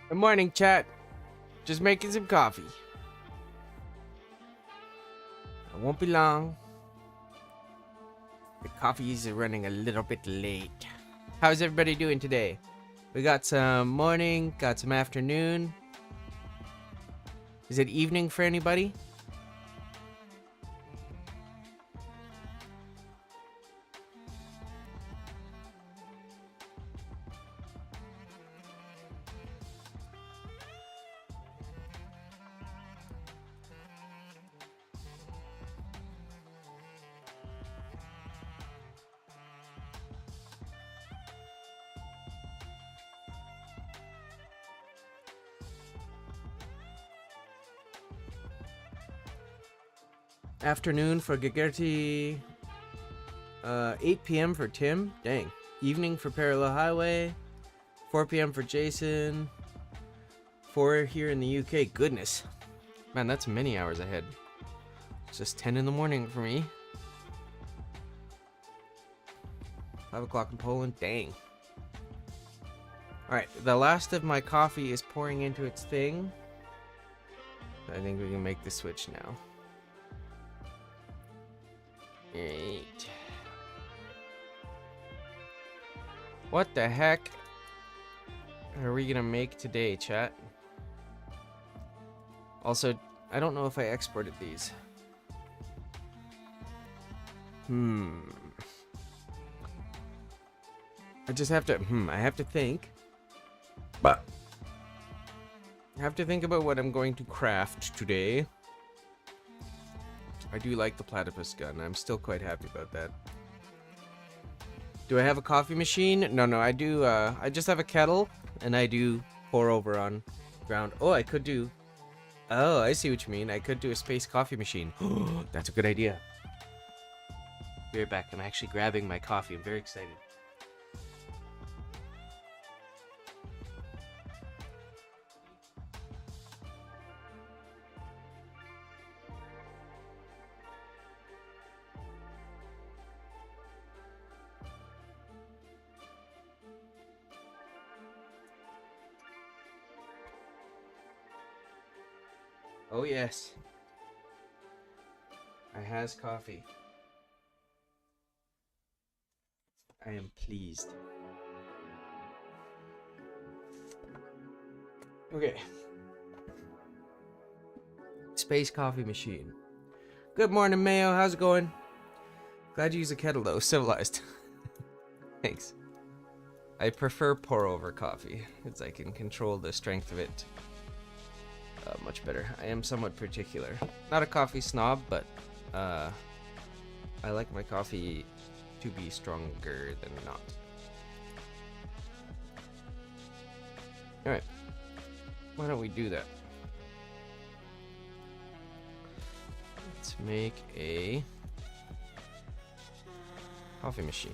Good morning, chat. Just making some coffee. It won't be long. The coffees are running a little bit late. How's everybody doing today? We got some morning, got some afternoon. Is it evening for anybody? Afternoon for Gagerti. 8 p.m. for Tim. Dang. Evening for Parallel Highway. 4 p.m. for Jason. 4 here in the UK. Goodness. Man, that's many hours ahead. It's just 10 in the morning for me. 5 o'clock in Poland. Dang. Alright, the last of my coffee is pouring into its thing. I think we can make the switch now. Alright. What the heck are we gonna make today, chat? Also, I don't know if I exported these. I just have to, I have to think. But I have to think about what I'm going to craft today. I do like the platypus gun. I'm still quite happy about that. Do I have a coffee machine? No, I do. I just have a kettle, and I do pour over on ground. Oh, I could do... Oh, I see what you mean. I could do a space coffee machine. That's a good idea. Be right back. I'm actually grabbing my coffee. I'm very excited. Oh yes, I has coffee. I am pleased. Okay. Space coffee machine. Good morning, Mayo. How's it going? Glad you use a kettle though. Civilized. Thanks. I prefer pour over coffee because I can control the strength of it. Much better. I am somewhat particular. Not a coffee snob, but I like my coffee to be stronger than not. Alright. Why don't we do that? Let's make a coffee machine.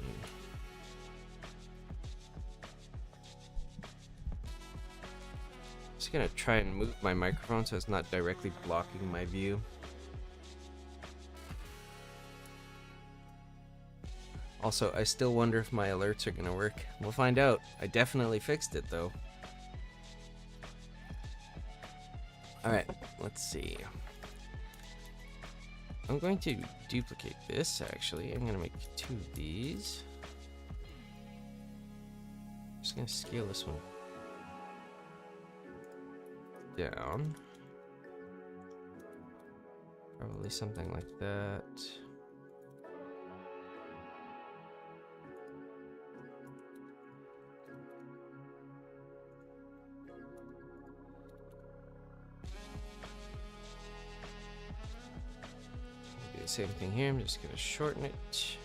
Just gonna try and move my microphone so it's not directly blocking my view. Also, I still wonder if my alerts are gonna work. We'll find out. I definitely fixed it though. Alright, let's see. I'm going to duplicate this actually. I'm gonna make 2 of these. I'm just gonna scale this one down. Probably something like that. Do the same thing here. I'm just gonna shorten it.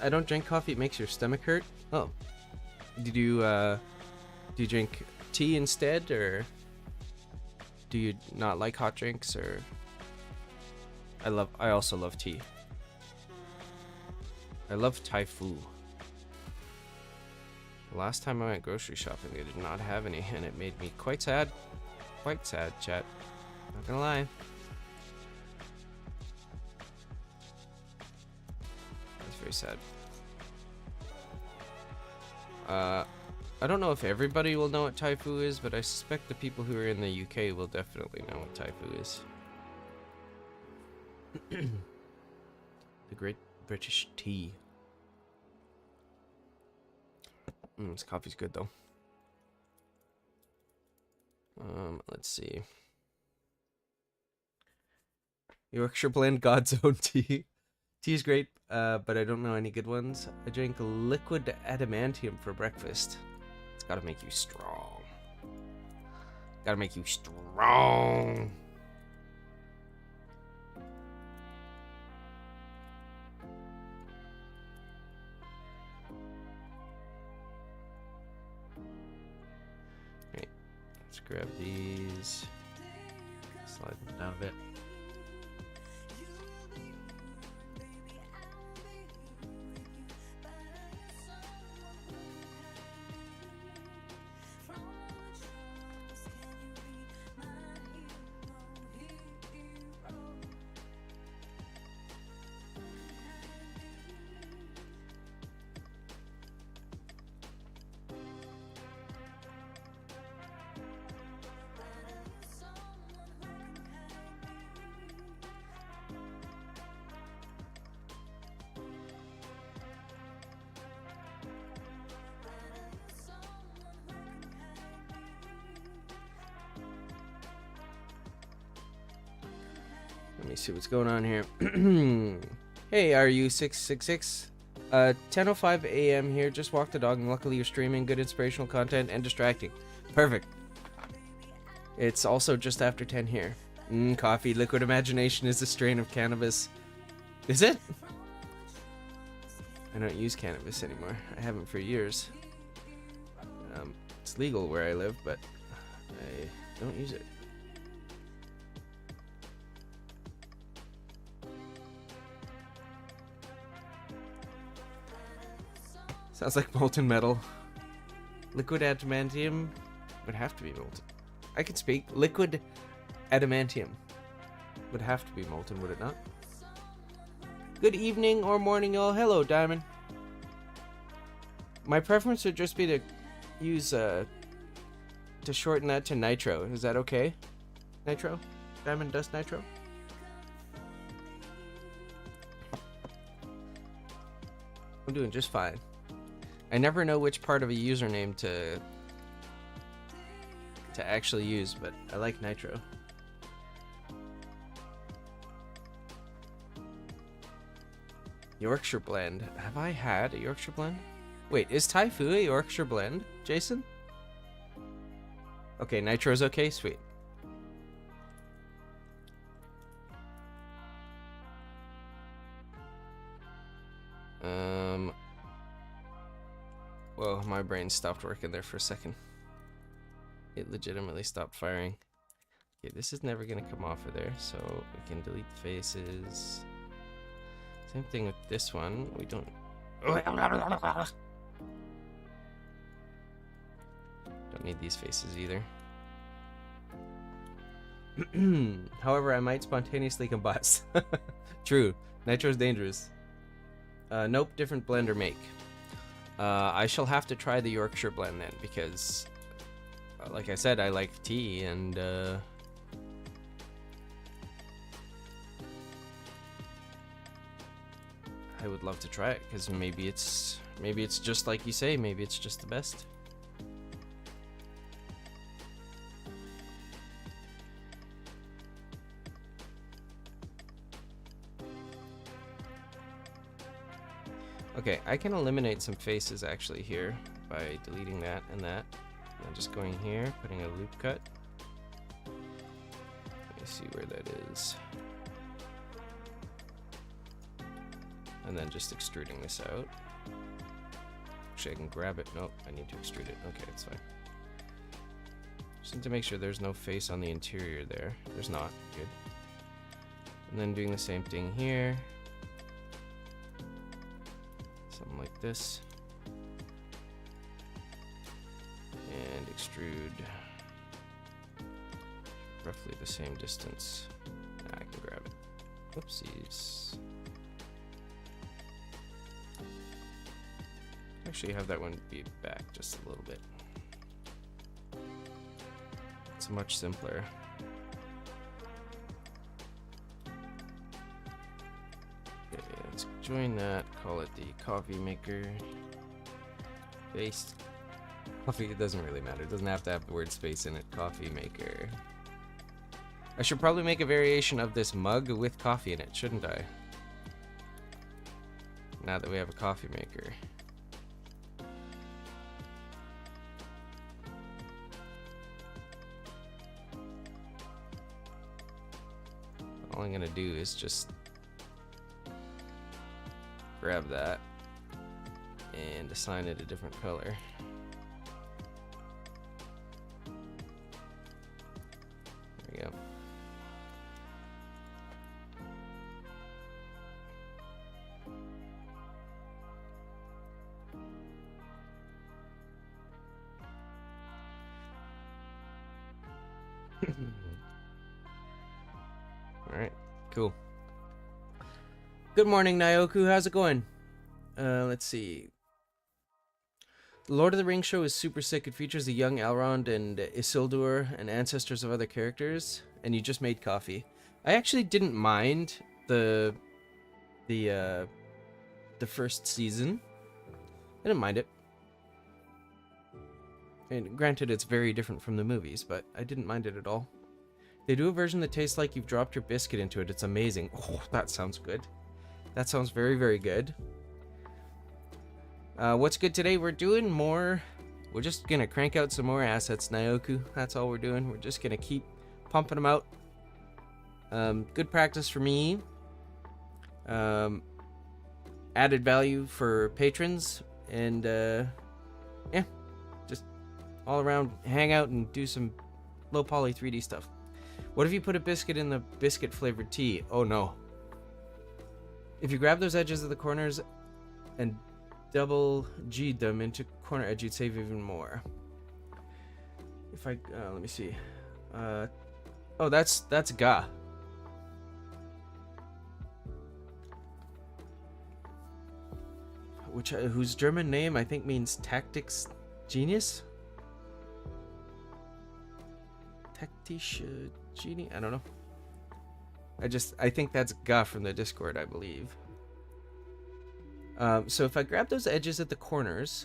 I don't drink coffee, it makes your stomach hurt. Oh. Do you drink tea instead, or do you not like hot drinks? Or I also love tea. I love Thai food. Last time I went grocery shopping, they did not have any, and it made me quite sad. Quite sad, chat. Not gonna lie. That's very sad. I don't know if everybody will know what Taifu is, but I suspect the people who are in the UK will definitely know what Taifu is. The Great British Tea. This coffee's good though. Let's see. Yorkshire Blend God's Own Tea. Tea is great, but I don't know any good ones. I drink liquid adamantium for breakfast. It's gotta make you strong. Gotta make you strong. Right, let's grab these. Slide them down a bit. Let me see what's going on here. Hey, RU666. 10:05 a.m. here. Just walked the dog, and luckily you're streaming good inspirational content and distracting. Perfect. It's also just after 10 here. Coffee. Liquid imagination is a strain of cannabis. Is it? I don't use cannabis anymore. I haven't for years. It's legal where I live, but I don't use it. Sounds like molten metal. Liquid adamantium would have to be molten. I can speak. Liquid adamantium would have to be molten, would it not? Good evening or morning, y'all. Hello, Diamond. My preference would just be to use, to shorten that to nitro. Is that okay? Nitro? Diamond Dust Nitro? I'm doing just fine. I never know which part of a username to actually use, but I like nitro. Yorkshire blend. Have I had a Yorkshire blend? Wait, is Taifu a Yorkshire blend, Jason? Okay, nitro's okay? Sweet. Well, my brain stopped working there for a second. It legitimately stopped firing. Okay, this is never gonna come off of there, so we can delete the faces. Same thing with this one. We don't... Don't need these faces either. However, I might spontaneously combust. True. Nitro's dangerous. Nope, different blend or make. I shall have to try the Yorkshire blend then, because, like I said, I like tea, and I would love to try it, because maybe it's just like you say, maybe it's just the best. Okay, I can eliminate some faces actually here by deleting that and that. And then just going here, putting a loop cut. Let me see where that is. And then just extruding this out. Actually, I can grab it. Nope, I need to extrude it. Okay, that's fine. Just need to make sure there's no face on the interior there. There's not. Good. And then doing the same thing here. Something like this. And extrude roughly the same distance. I can grab it. Whoopsies. Actually, have that one be back just a little bit. It's much simpler. Okay, let's join that. Call it the coffee maker. Based. Coffee, it doesn't really matter. It doesn't have to have the word space in it. Coffee maker. I should probably make a variation of this mug with coffee in it, shouldn't I? Now that we have a coffee maker. All I'm gonna do is just grab that and assign it a different color. There we go. Alright, cool. Good morning, Nyoku. How's it going? Let's see. The Lord of the Rings show is super sick. It features the young Elrond and Isildur and ancestors of other characters. And you just made coffee. I actually didn't mind the first season. I didn't mind it. And granted, it's very different from the movies, but I didn't mind it at all. They do a version that tastes like you've dropped your biscuit into it. It's amazing. Oh, that sounds good. That sounds very, very good. What's good today? We're doing more. We're just going to crank out some more assets, Nyoku. That's all we're doing. We're just going to keep pumping them out. Good practice for me. Added value for patrons. And, yeah. Just all around hang out and do some low poly 3D stuff. What if you put a biscuit in the biscuit flavored tea? Oh no. If you grab those edges of the corners and double G them into corner edge, you'd save even more. If I, let me see. Oh, that's Ga. Whose German name I think means tactics genius? Taktische Genie? I don't know. I think that's Ga from the Discord, I believe. So if I grab those edges at the corners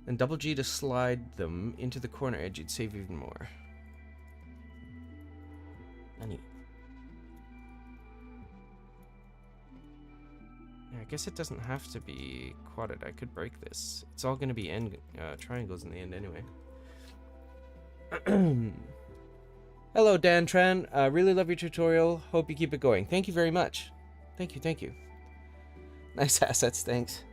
and double G to slide them into the corner edge, you'd save even more. Yeah, I guess it doesn't have to be quadded. I could break this. It's all going to be triangles in the end anyway. Hello, Dan Tran. Really love your tutorial. Hope you keep it going. Thank you very much. Thank you, thank you. Nice assets, thanks.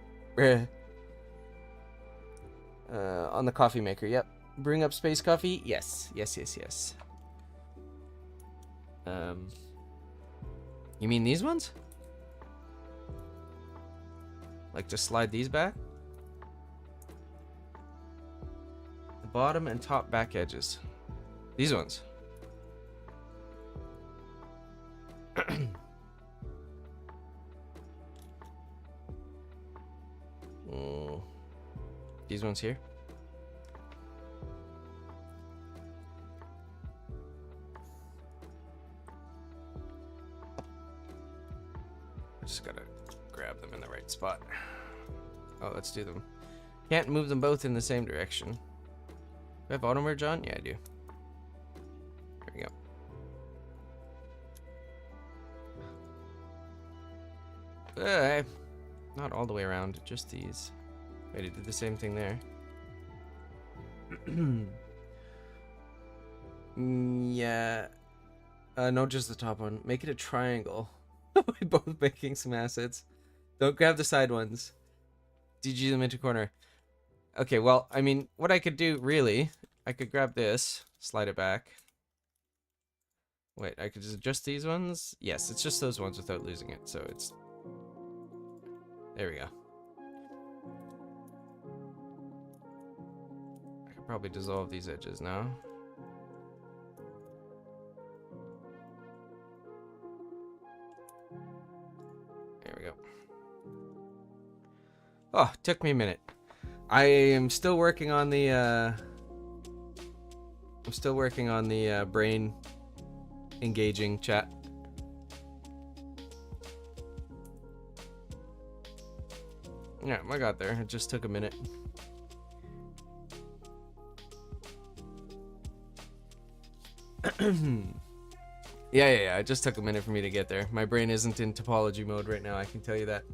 On the coffee maker, yep. Bring up space coffee? Yes, yes, yes, yes. You mean these ones? Like just slide these back? The bottom and top back edges. These ones. These ones here. Just gotta grab them in the right spot. Oh, let's do them. Can't move them both in the same direction. Do I have auto merge on? Yeah, I do. There we go. Not all the way around, just these. Wait, it did the same thing there. Yeah. No, just the top one. Make it a triangle. We're both making some assets. Don't grab the side ones. DG them into corner. Okay, well, I mean, what I could do, really, I could grab this, slide it back. Wait, I could just adjust these ones? Yes, it's just those ones without losing it, so it's... There we go. I could probably dissolve these edges now. Oh, took me a minute. I am still working on the brain engaging chat. Yeah, I got there. It just took a minute. Yeah. It just took a minute for me to get there. My brain isn't in topology mode right now, I can tell you that.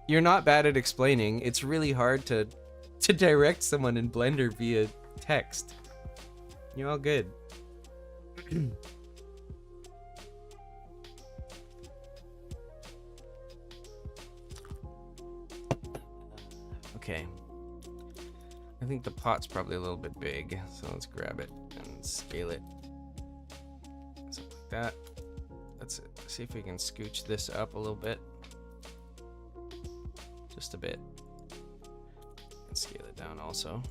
You're not bad at explaining. It's really hard to direct someone in Blender via text. You're all good. Okay. I think the pot's probably a little bit big, so let's grab it and scale it. Something like that. Let's see if we can scooch this up a little bit. Just a bit. And scale it down also.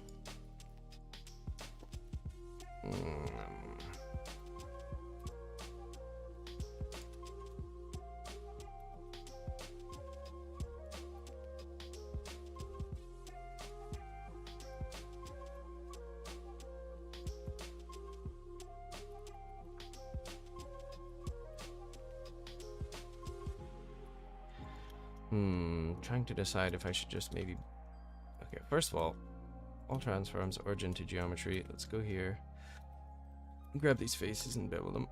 Trying to decide if I should just maybe... Okay, first of all transforms origin to geometry. Let's go here. Grab these faces and bevel them.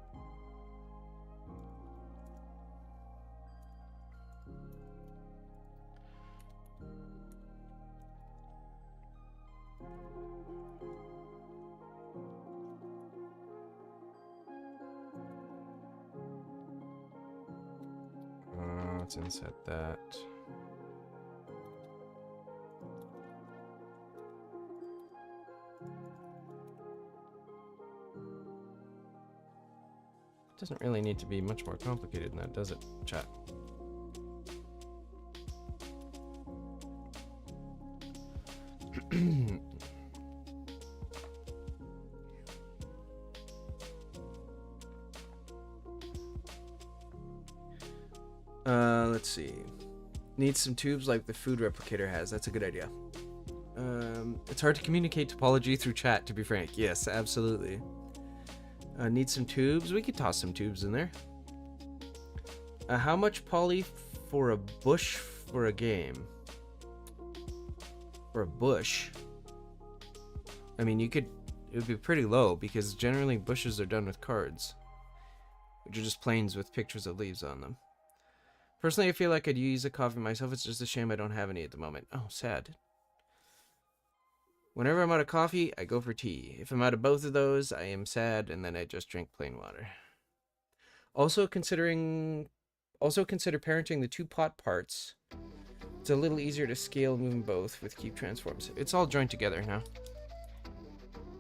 Let's inset that. Doesn't really need to be much more complicated than that, does it, chat? Let's see. Needs some tubes like the food replicator has. That's a good idea. It's hard to communicate topology through chat, to be frank. Yes, absolutely. Need some tubes. We could toss some tubes in there. How much poly for a bush for a game? For a bush? I mean, it would be pretty low because generally bushes are done with cards, which are just planes with pictures of leaves on them. Personally, I feel like I'd use a coffee myself. It's just a shame I don't have any at the moment. Oh, sad. Whenever I'm out of coffee, I go for tea. If I'm out of both of those, I am sad, and then I just drink plain water. Also consider parenting the two pot parts. It's a little easier to scale moving both with cube transforms. It's all joined together now.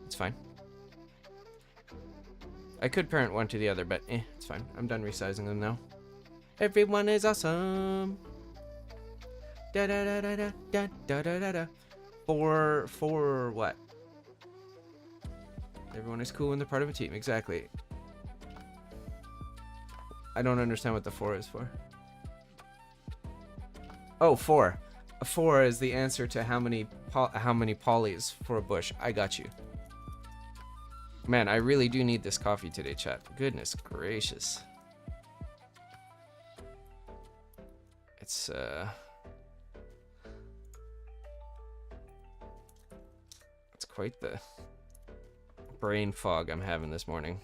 It's fine. I could parent one to the other, but it's fine. I'm done resizing them now. Everyone is awesome. Da da da da da da da da da da. For what? Everyone is cool when they're part of a team. Exactly. I don't understand what the 4 is for. Oh, 4. A 4 is the answer to how many polys for a bush. I got you. Man, I really do need this coffee today, chat. Goodness gracious. It's quite the brain fog I'm having this morning.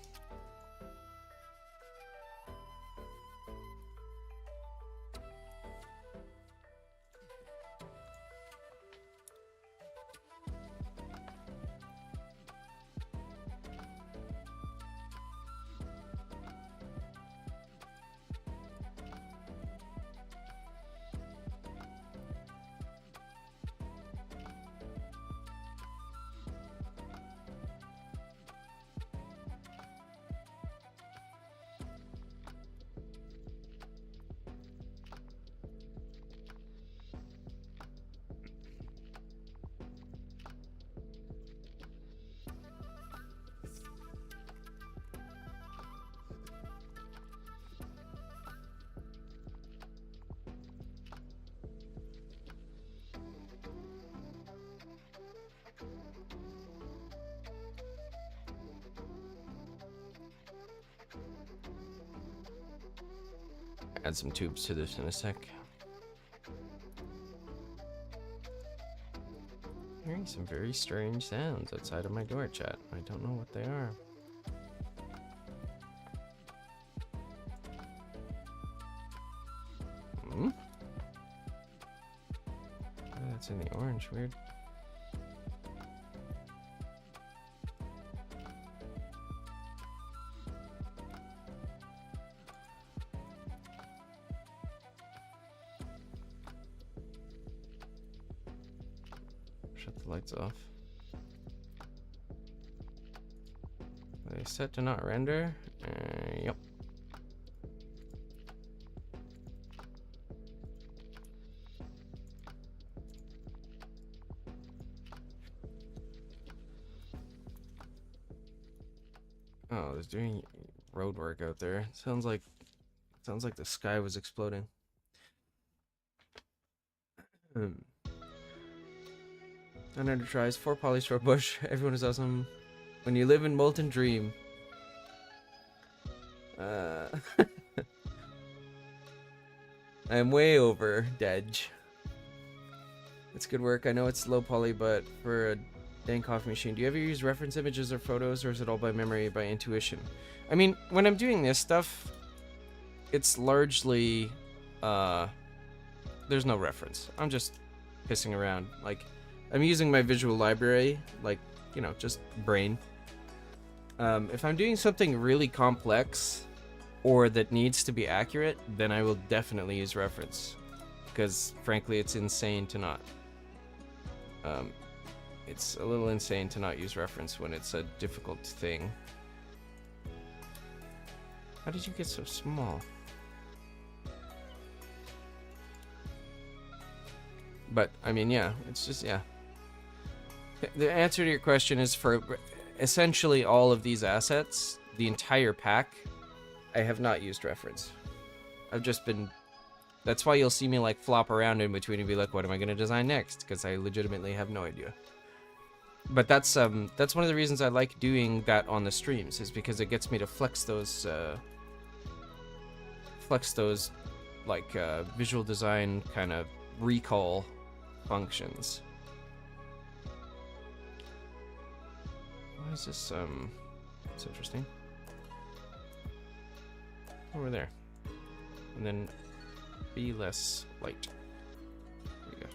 Add some tubes to this in a sec. Hearing some very strange sounds outside of my door, chat. I don't know what they are. Hmm? Oh, that's in the orange, weird. Shut the lights off. Are they set to not render? Yep. Oh, I was doing road work out there. Sounds like the sky was exploding. 900 tries, 4 polystore bush. Everyone is awesome. When you live in Molten Dream. I'm way over, Dej. It's good work. I know it's low poly, but for a dang coffee machine. Do you ever use reference images or photos, or is it all by memory, by intuition? I mean, when I'm doing this stuff, it's largely, there's no reference. I'm just pissing around. Like, I'm using my visual library, like, you know, just brain. If I'm doing something really complex or that needs to be accurate, then I will definitely use reference. Because, frankly, it's insane to not. It's a little insane to not use reference when it's a difficult thing. How did you get so small? But, I mean, yeah, it's just, yeah. The answer to your question is for essentially all of these assets, the entire pack, I have not used reference. I've just been... That's why you'll see me, like, flop around in between and be like, what am I going to design next? Because I legitimately have no idea. But that's one of the reasons I like doing that on the streams, is because it gets me to flex those, like, visual design kind of recall functions. Why is this, it's interesting. Over there. And then be less light. There we go.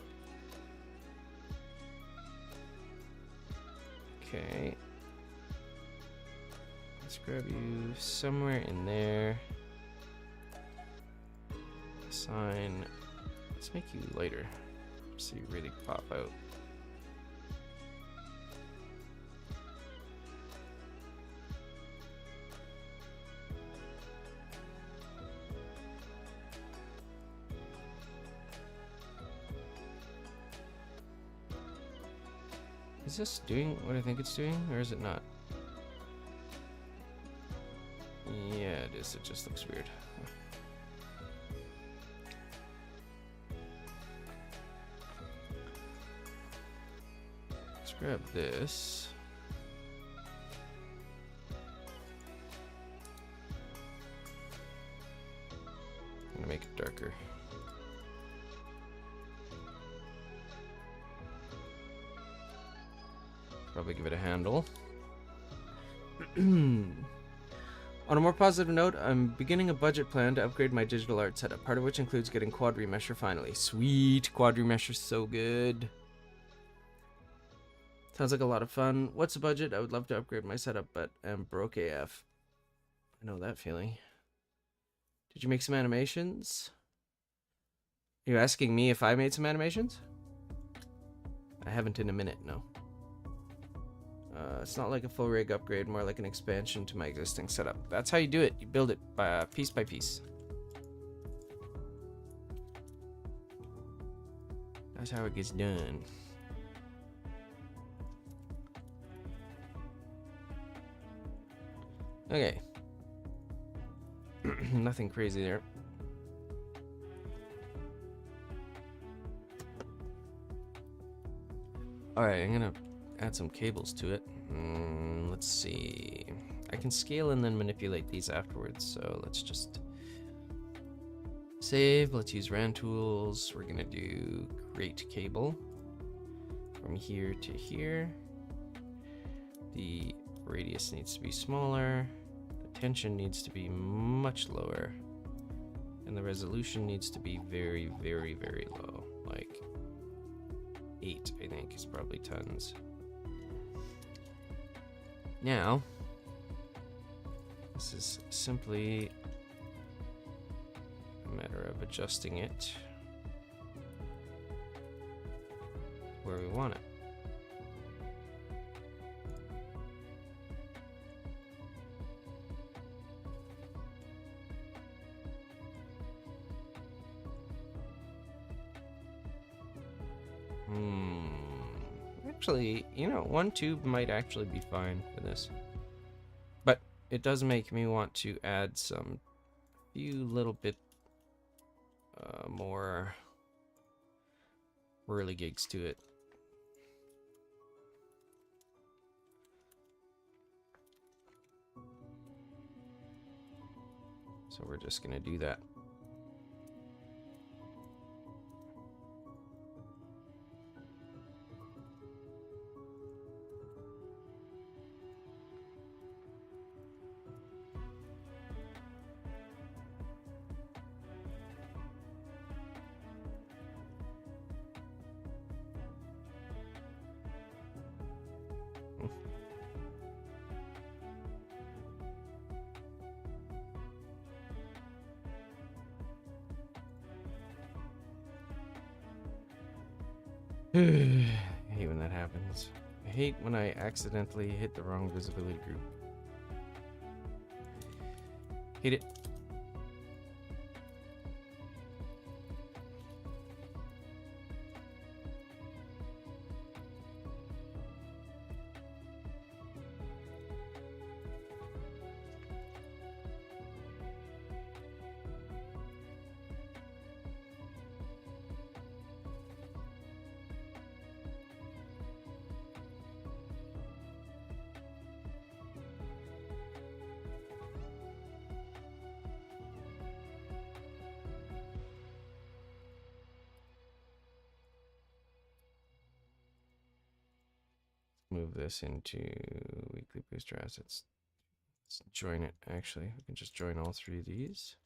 Okay. Let's grab you somewhere in there. Assign. Let's make you lighter so you really pop out. Is this doing what I think it's doing, or is it not? Yeah, it is. It just looks weird. Let's grab this. I'm gonna make it darker. Probably give it a handle. On a more positive note, I'm beginning a budget plan to upgrade my digital art setup, part of which includes getting quad remesher finally. Sweet! Quad remesher, so good. Sounds like a lot of fun. What's the budget? I would love to upgrade my setup, but I'm broke AF. I know that feeling. Did you make some animations? Are you asking me if I made some animations? I haven't in a minute, no. It's not like a full rig upgrade, more like an expansion to my existing setup. That's how you do it. You build it by, piece by piece. That's how it gets done. Okay. Nothing crazy there. Alright, I'm gonna add some cables to it. Let's see. I can scale and then manipulate these afterwards, so let's just Save. Let's use RAN tools. We're gonna do create cable from here to here. The radius needs to be smaller. The tension needs to be much lower. And the resolution needs to be very, very, very low. Like 8, I think, is probably tons. Now, this is simply a matter of adjusting it where we want it. Actually, you know, one tube might actually be fine for this. But it does make me want to add some few little bit more whirligigs to it. So we're just gonna do that. I hate when that happens. I hate when I accidentally hit the wrong visibility group. Hate it. Move this into weekly booster assets. Let's join it. Actually, we can just join all 3 of these.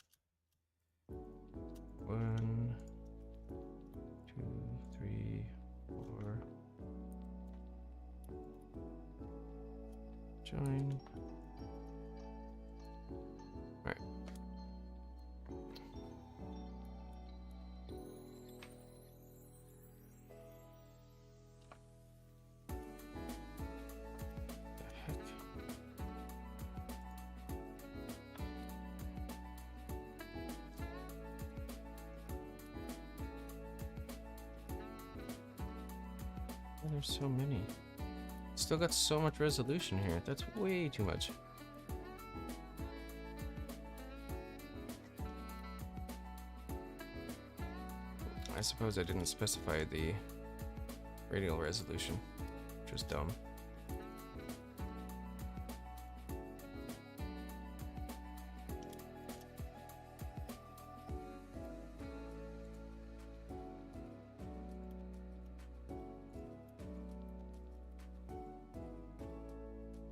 1, 2, 3, 4. Join. All right. There's so many. Still got so much resolution here. That's way too much. I suppose I didn't specify the radial resolution, which was dumb.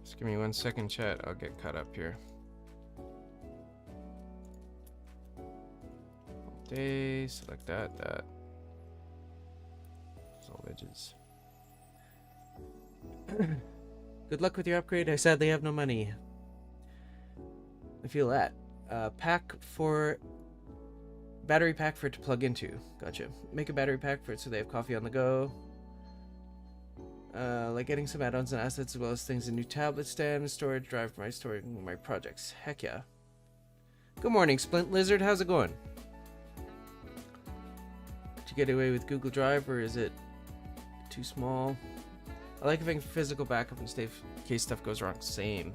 Just give me 1 second, chat. I'll get caught up here. Day, select that. All edges. Good luck with your upgrade. I sadly have no money. I feel that. Battery pack for it to plug into. Gotcha. Make a battery pack for it so they have coffee on the go. Like getting some add-ons and assets as well as things in new tablet stand, storage drive for my storing my projects. Heck yeah. Good morning, Splint Lizard. How's it going? Did you get away with Google Drive or is it too small? I like having physical backup in case stuff goes wrong. Same.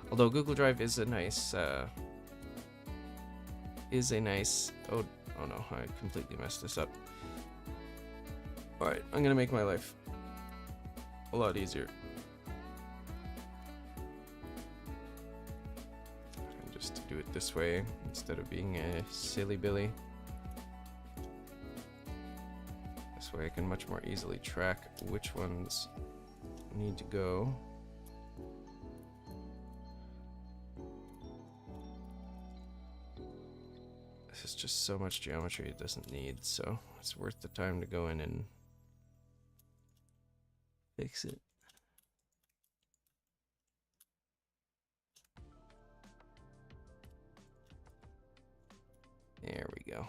Although Google Drive is a nice oh no, I completely messed this up. Alright, I'm gonna make my life a lot easier. And just do do it this way instead of being a silly Billy. This way I can much more easily track which ones need to go. This is just so much geometry it doesn't need, so it's worth the time to go in and fix it. There we go.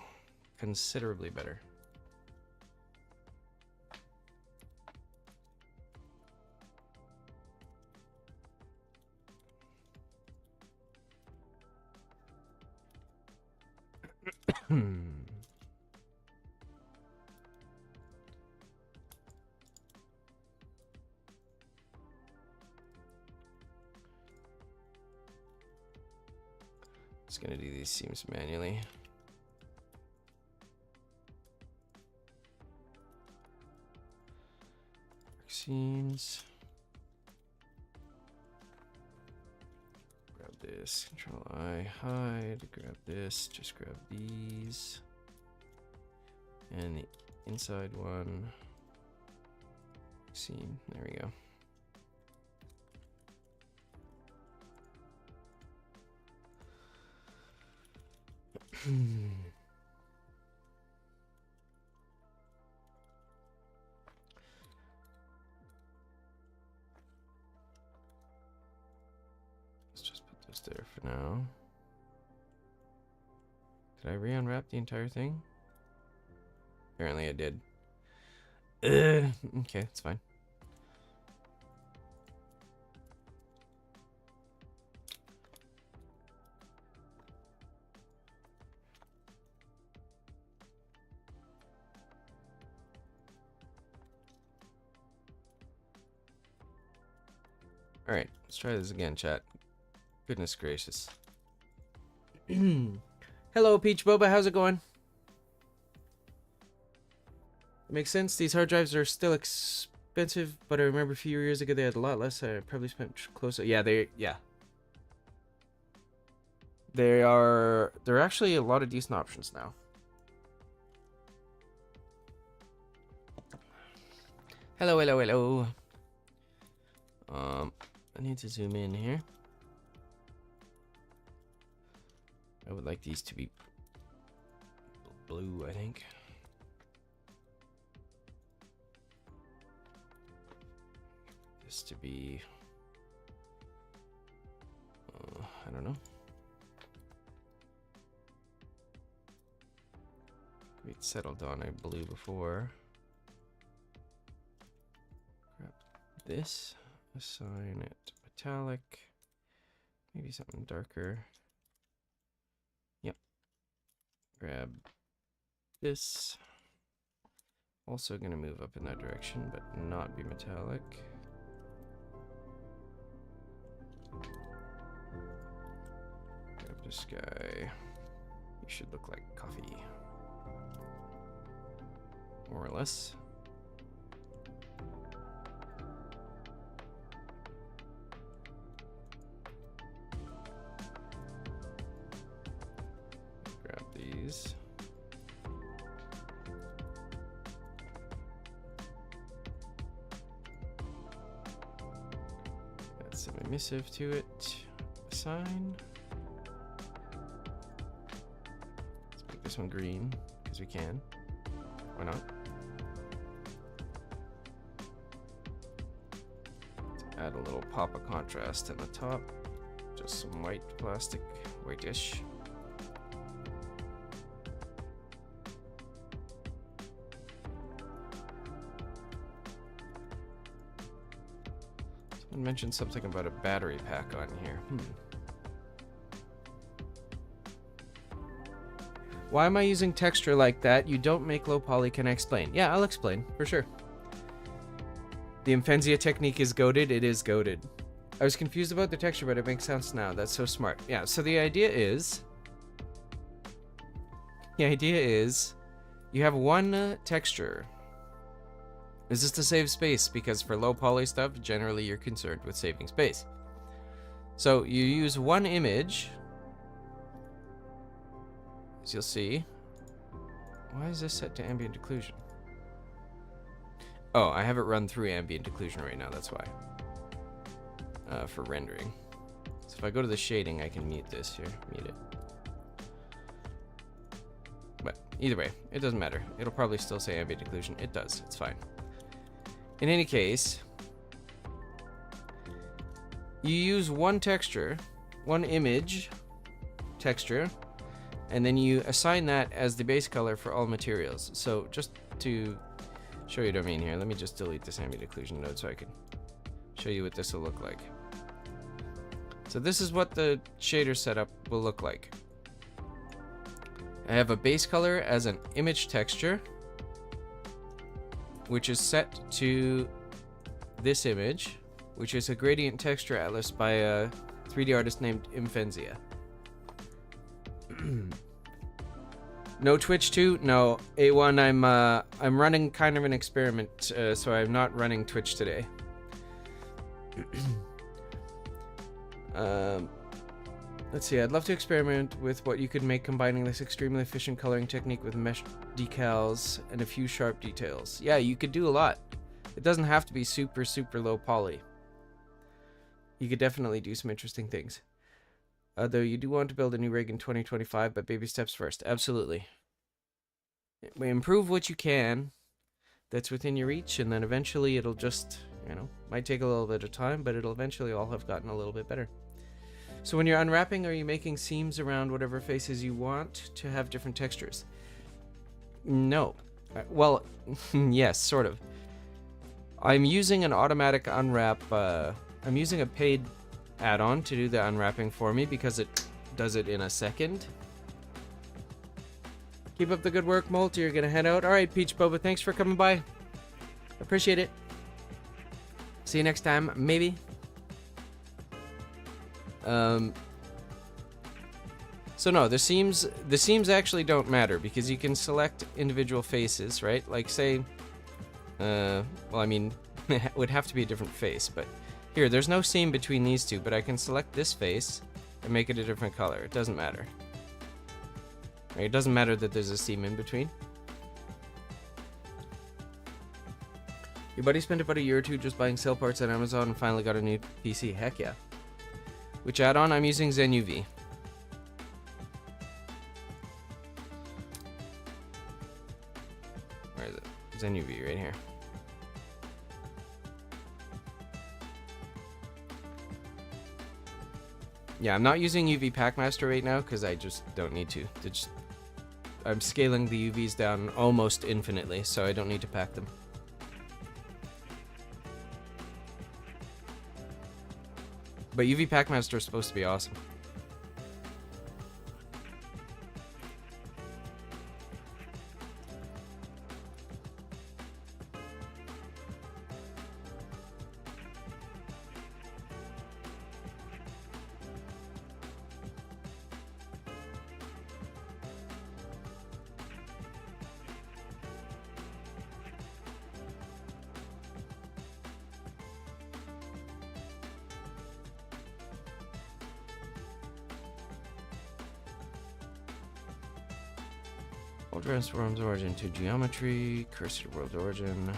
Considerably better. Just gonna do these seams manually. Seams. Grab this, Control I, hide, grab this, just grab these. And the inside one. Seam, there we go. Let's just put this there for now. Did I re-unwrap the entire thing? Apparently I did. Okay, it's fine. Alright, let's try this again, chat. Goodness gracious. Hello, Peach Boba, how's it going? Makes sense, these hard drives are still expensive, but I remember a few years ago they had a lot less. I probably spent closer. Yeah, they're actually a lot of decent options now. Hello, hello, hello. I need to zoom in here. I would like these to be blue, I think. This to be, I don't know. We'd settled on a blue before. Grab this. Assign it metallic, maybe something darker. Yep. Grab this. Also gonna move up in that direction, but not be metallic. Grab this guy. He should look like coffee. More or less. Add some emissive to it. Assign. Let's make this one green because we can. Why not? Let's add a little pop of contrast in the top. Just some white plastic, whitish. Mentioned something about a battery pack on here. Why am I using texture like that? You don't make low poly. Can I explain? Yeah, I'll explain for sure. The Infenzia technique is goated. It is goated. I was confused about the texture, but it makes sense now. That's so smart. Yeah, so the idea is you have one texture. Is this to save space? Because for low poly stuff, generally you're concerned with saving space. So you use one image As you'll see. Why is this set to ambient occlusion? Oh, I have it run through ambient occlusion right now, that's why. For rendering. So if I go to the shading, I can mute this here. Mute it. But either way, it doesn't matter. It'll probably still say ambient occlusion. It does. It's fine. In any case, you use one texture, one image texture, and then you assign that as the base color for all materials. So just to show you what I mean here, let me just delete this ambient occlusion node so I can show you what this will look like. So this is what the shader setup will look like. I have a base color as an image texture, which is set to this image, which is a gradient texture atlas by a 3D artist named Imfenzia. No Twitch 2? No. A1, I'm running kind of an experiment, so I'm not running Twitch today. Let's see, I'd love to experiment with what you could make combining this extremely efficient coloring technique with mesh decals and a few sharp details. Yeah, you could do a lot. It doesn't have to be super, super low poly. You could definitely do some interesting things. Though you do want to build a new rig in 2025, but baby steps first. Absolutely. Improve what you can that's within your reach, and then eventually it'll just, you know, might take a little bit of time, but it'll eventually all have gotten a little bit better. So when you're unwrapping, are you making seams around whatever faces you want to have different textures? No. Well, yes, sort of. I'm using an automatic unwrap. I'm using a paid add-on to do the unwrapping for me because it does it in a second. Keep up the good work, Molt. You're gonna head out. All right, Peach Boba, thanks for coming by. Appreciate it. See you next time, maybe. So no, the seams actually don't matter because you can select individual faces, right? Like say, well, I mean, it would have to be a different face, but here, there's no seam between these two, but I can select this face and make it a different color. It doesn't matter. Right? It doesn't matter that there's a seam in between. Your buddy spent about a year or two just buying cell parts on Amazon and finally got a new PC. Heck yeah. Which add-on? I'm using ZenUV. Where is it? ZenUV right here. Yeah, I'm not using UV Packmaster right now because I just don't need to. I'm scaling the UVs down almost infinitely, so I don't need to pack them. But UV Packmaster is supposed to be awesome. All transforms origin to geometry, cursor to world origin.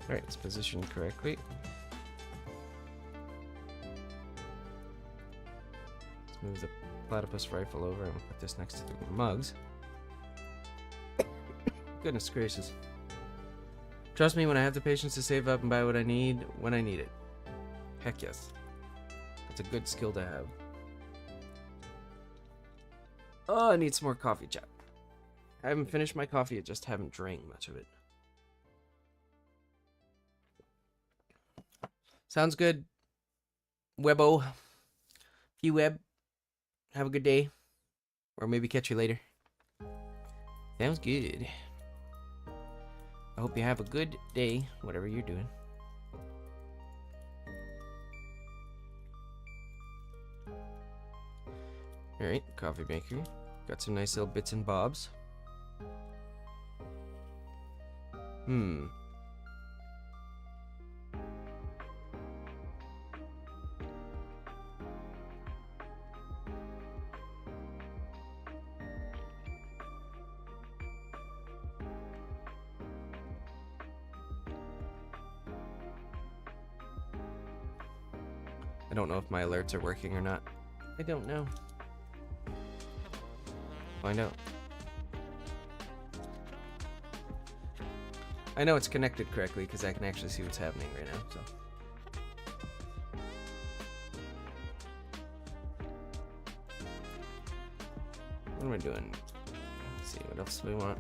Alright, it's positioned correctly. Move the platypus rifle over and put this next to the mugs. Goodness gracious. Trust me, when I have the patience to save up and buy what I need when I need it. Heck yes. It's a good skill to have. Oh, I need some more coffee, chat. I haven't finished my coffee, I just haven't drank much of it. Sounds good. Webbo. P-Web. Have a good day. Or maybe catch you later. Sounds good. I hope you have a good day, whatever you're doing. Alright, coffee maker. Got some nice little bits and bobs. I don't know if my alerts are working or not. I don't know. Find out. I know it's connected correctly because I can actually see what's happening right now, so. What am I doing? Let's see, what else do we want?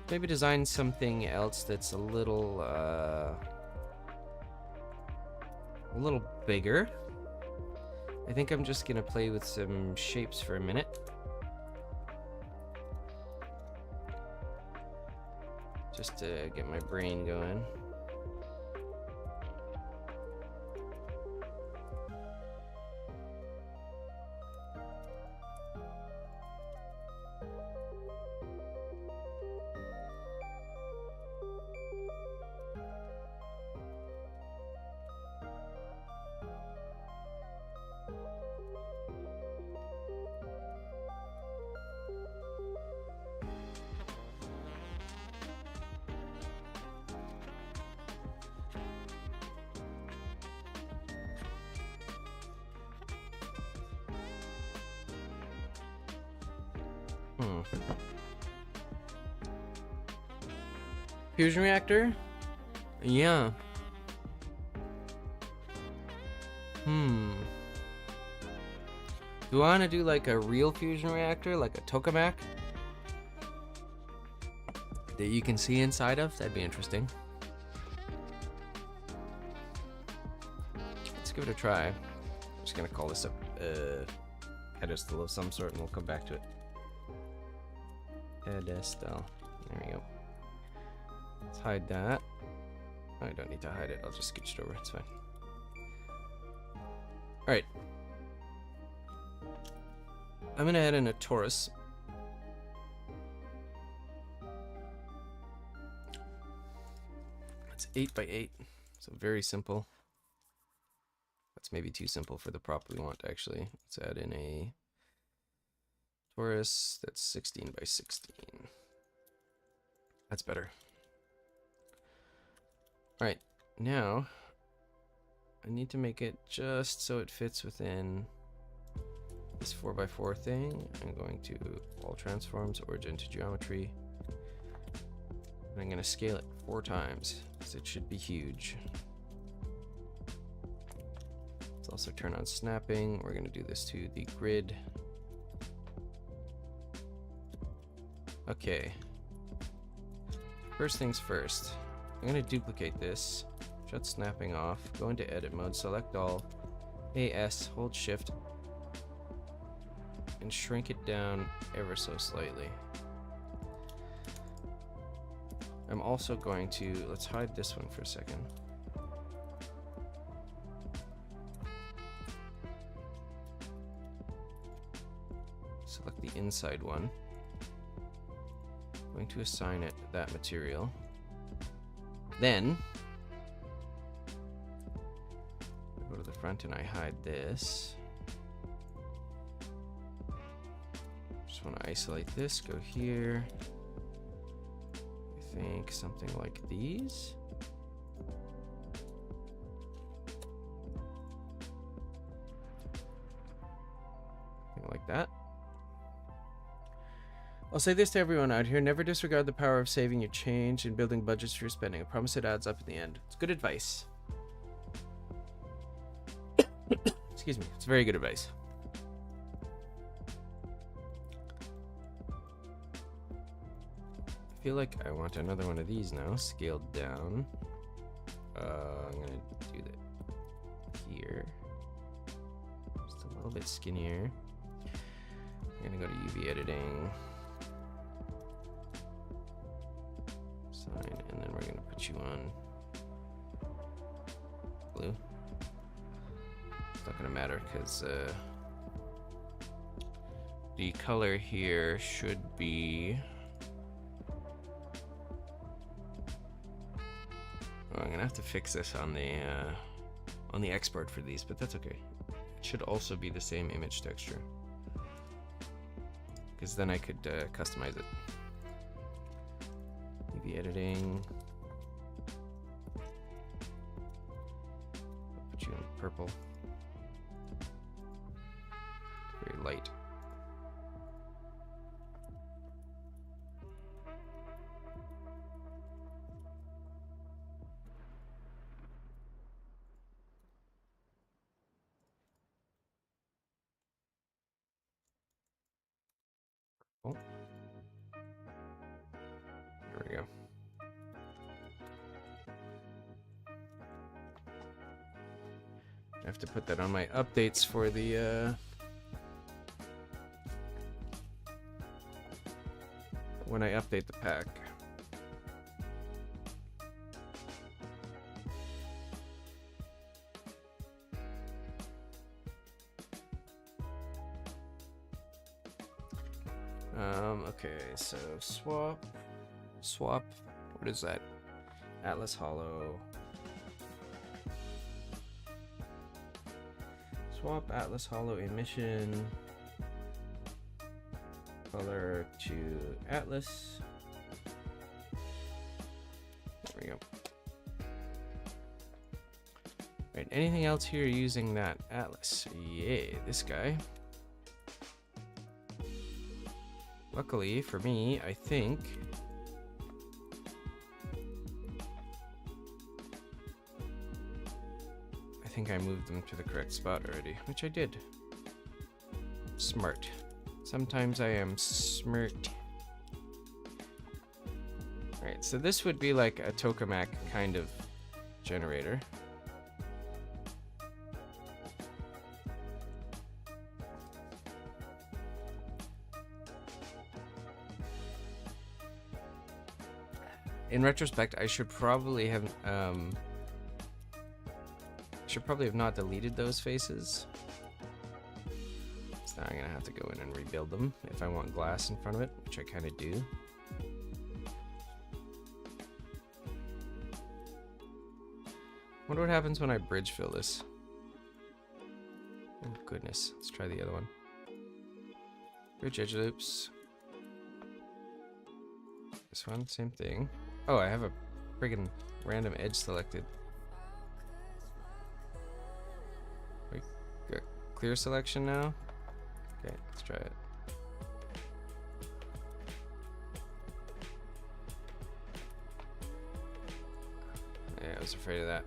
Maybe design something else that's a little bigger. I think I'm just gonna play with some shapes for a minute. Just to get my brain going. Fusion reactor? Yeah. Do I want to do like a real fusion reactor, like a tokamak? That you can see inside of? That'd be interesting. Let's give it a try. I'm just gonna call this a pedestal of some sort and we'll come back to it. Pedestal. There we go. Let's hide that. I don't need to hide it. I'll just scooch it over. It's fine. Alright. I'm going to add in a torus. It's 8 by 8. So very simple. That's maybe too simple for the prop we want, actually. Let's add in a torus that's 16 by 16. That's better. Alright, now I need to make it just so it fits within this 4x4 thing. I'm going to all transforms, origin to geometry. And I'm going to scale it 4 times because it should be huge. Let's also turn on snapping. We're going to do this to the grid. Okay. First things first. I'm going to duplicate this, shut snapping off, go into edit mode, select all, AS, hold shift, and shrink it down ever so slightly. I'm also going to, let's hide this one for a second. Select the inside one. I'm going to assign it that material. Then, I go to the front and I hide this. Just want to isolate this, go here. I think something like these. Something like that. I'll say this to everyone out here, never disregard the power of saving your change and building budgets for your spending. I promise it adds up in the end. It's good advice. Excuse me, it's very good advice. I feel like I want another one of these now, scaled down. I'm gonna do that here. Just a little bit skinnier. I'm gonna go to UV editing. And then we're going to put you on blue. It's not going to matter because the color here should be... Oh, I'm gonna have to fix this on the export for these, but that's okay. It should also be the same image texture, because then I could customize it. Maybe editing. Put you in purple. Very light. Oh. There we go. I have to put that on my updates for the when I update the pack. Okay, so swap, what is that? Atlas Hollow. Swap Atlas Hollow emission color to Atlas. There we go. Right, anything else here using that Atlas? Yay, this guy. Luckily for me, I think I moved them to the correct spot already, which I did. Smart. Sometimes I am smart. Alright, so this would be like a tokamak kind of generator. In retrospect, I should probably have not deleted those faces. So now I'm gonna have to go in and rebuild them if I want glass in front of it, which I kind of do. Wonder what happens when I bridge fill this. Oh goodness, let's try the other one. Bridge edge loops. This one, same thing. Oh, I have a friggin' random edge selected. Wait, got clear selection now? Okay, let's try it. Yeah, I was afraid of that.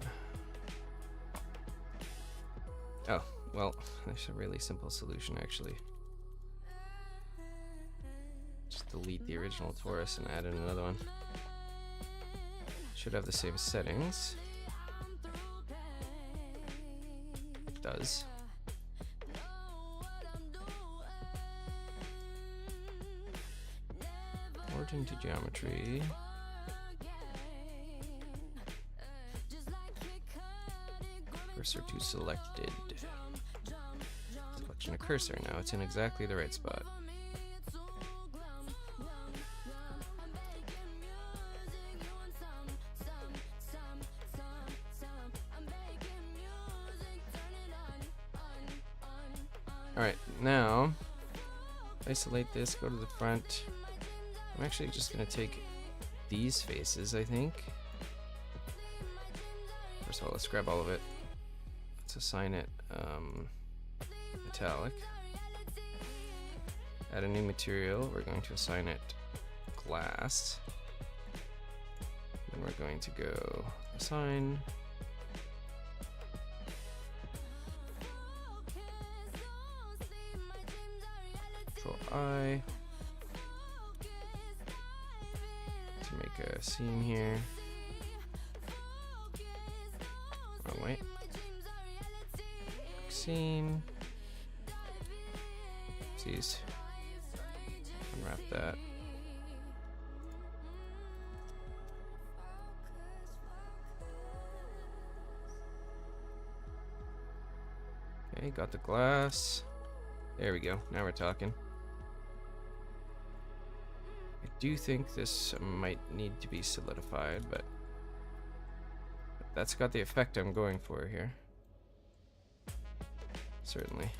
Oh, well, there's a really simple solution actually. Just delete the original torus and add in another one. Should have the same settings. It does. Origin to geometry. Cursor to selected. Selection of cursor. Now it's in exactly the right spot. Alright, now isolate this, go to the front. I'm actually just going to take these faces, I think. First of all, let's grab all of it. Let's assign it metallic. Add a new material. We're going to assign it glass. And we're going to go assign I to make a seam here. Oh wait, seam. Jeez, unwrap that. Okay, got the glass. There we go. Now we're talking. do think this might need to be solidified, but that's got the effect I'm going for here. Certainly.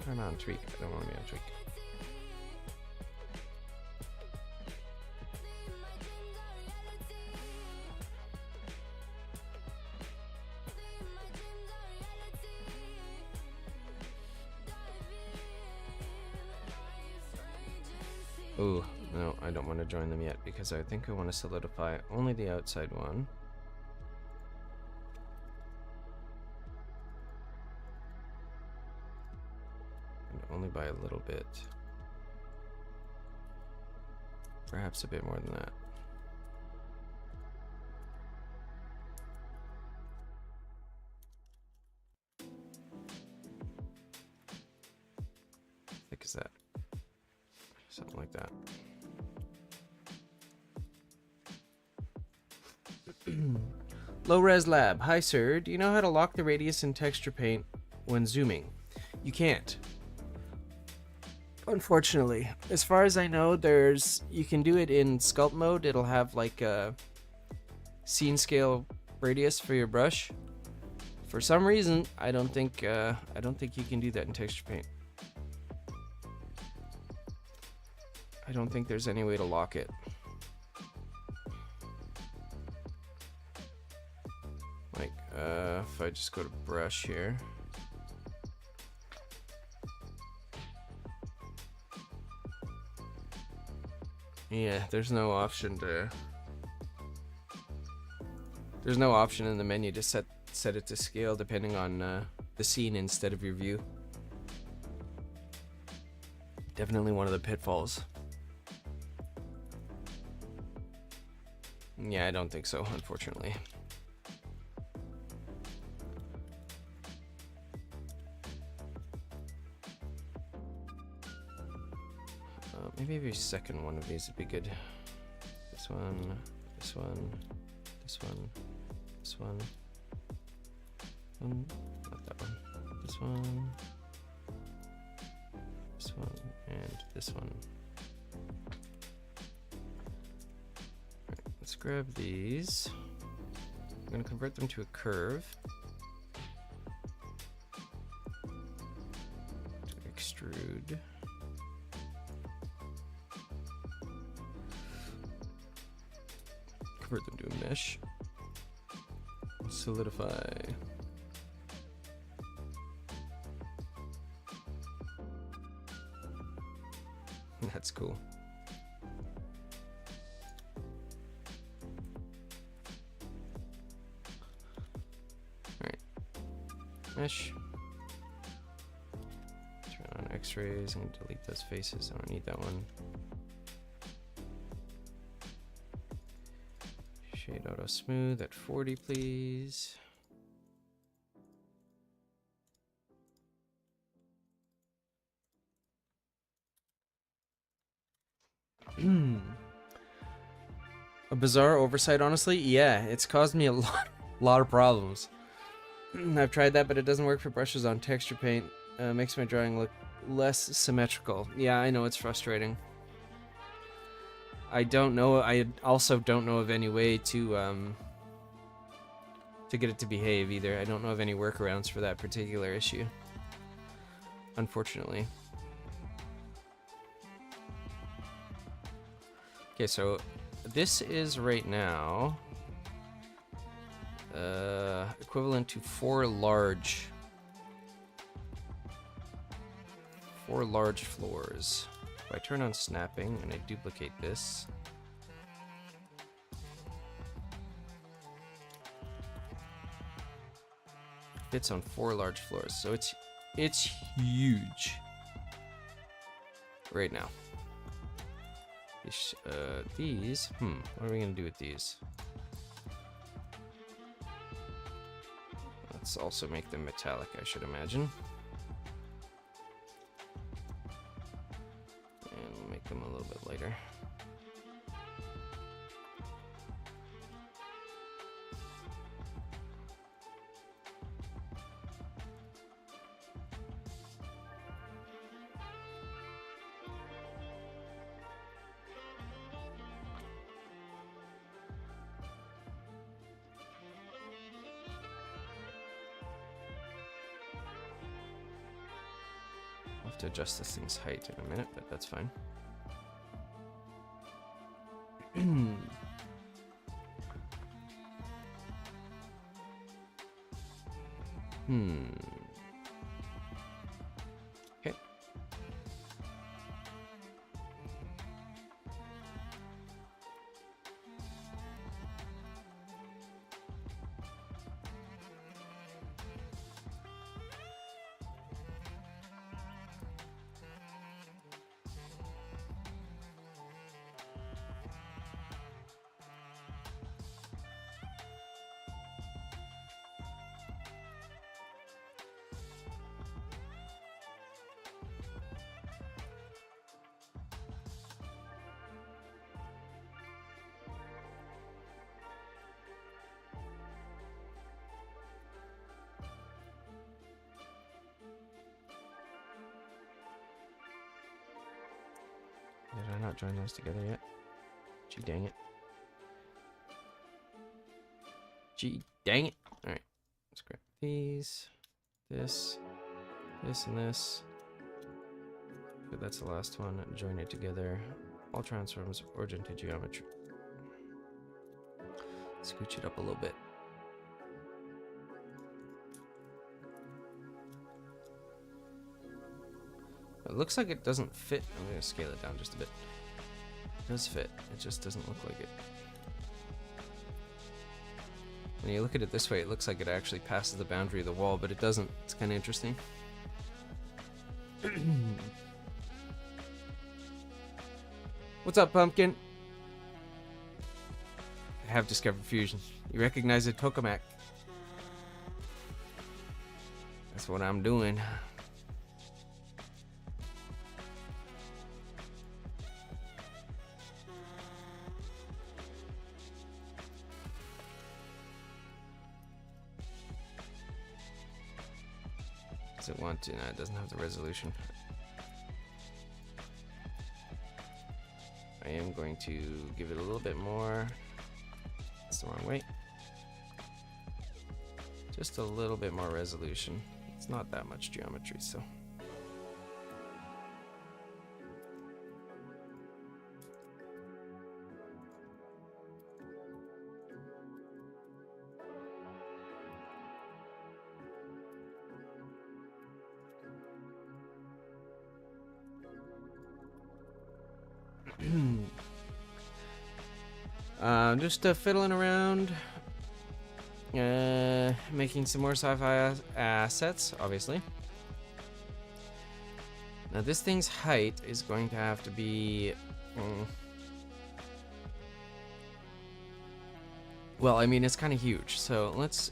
Turn on tweak. I don't want to be on tweak. Ooh, no, I don't want to join them yet because I think I want to solidify only the outside one. And only by a little bit. Perhaps a bit more than that. How thick is that? Something like that. Low Res Lab. Hi sir, do you know how to lock the radius in texture paint when zooming? You can't. Unfortunately. As far as I know, you can do it in sculpt mode. It'll have like a scene scale radius for your brush. For some reason, I don't think you can do that in texture paint. I don't think there's any way to lock it. Like, if I just go to brush here. Yeah, there's no option in the menu to set it to scale depending on the scene instead of your view. Definitely one of the pitfalls. Yeah, I don't think so, unfortunately. Maybe every second one of these would be good. This one, this one, this one, this one. Not that one. This one, this one, and this one. Let's grab these. I'm going to convert them to a curve. To extrude. Convert them to a mesh. Solidify. That's cool. Mesh. Turn on X-rays and delete those faces. I don't need that one. Shade auto smooth at 40, please. A bizarre oversight, honestly. Yeah, it's caused me a lot of problems. I've tried that, but it doesn't work for brushes on texture paint. Makes my drawing look less symmetrical. Yeah, I know, it's frustrating. I also don't know of any way to get it to behave either. I don't know of any workarounds for that particular issue, unfortunately. Okay, so this is right now equivalent to four large floors. If I turn on snapping and I duplicate this, it fits on 4 large floors, so it's huge right now. These, what are we gonna do with these? Let's also make them metallic, I should imagine. And we'll make them a little bit lighter. I'll have to adjust this thing's height in a minute, but that's fine. Okay. Did I not join those together yet? Gee, dang it. Gee, dang it. Alright, let's grab these, this, and this. Okay, that's the last one. Join it together. All transforms origin to geometry. Scooch it up a little bit. It looks like it doesn't fit. I'm going to scale it down just a bit. It does fit. It just doesn't look like it. When you look at it this way, it looks like it actually passes the boundary of the wall, but it doesn't. It's kind of interesting. What's up, Pumpkin? I have discovered fusion. You recognize a tokomak. That's what I'm doing. Does it want to? No, it doesn't have the resolution. I am going to give it a little bit more. That's the wrong way. Just a little bit more resolution. It's not that much geometry, so. Just fiddling around, making some more sci-fi assets, obviously. Now this thing's height is going to have to be... well, I mean, it's kind of huge, so let's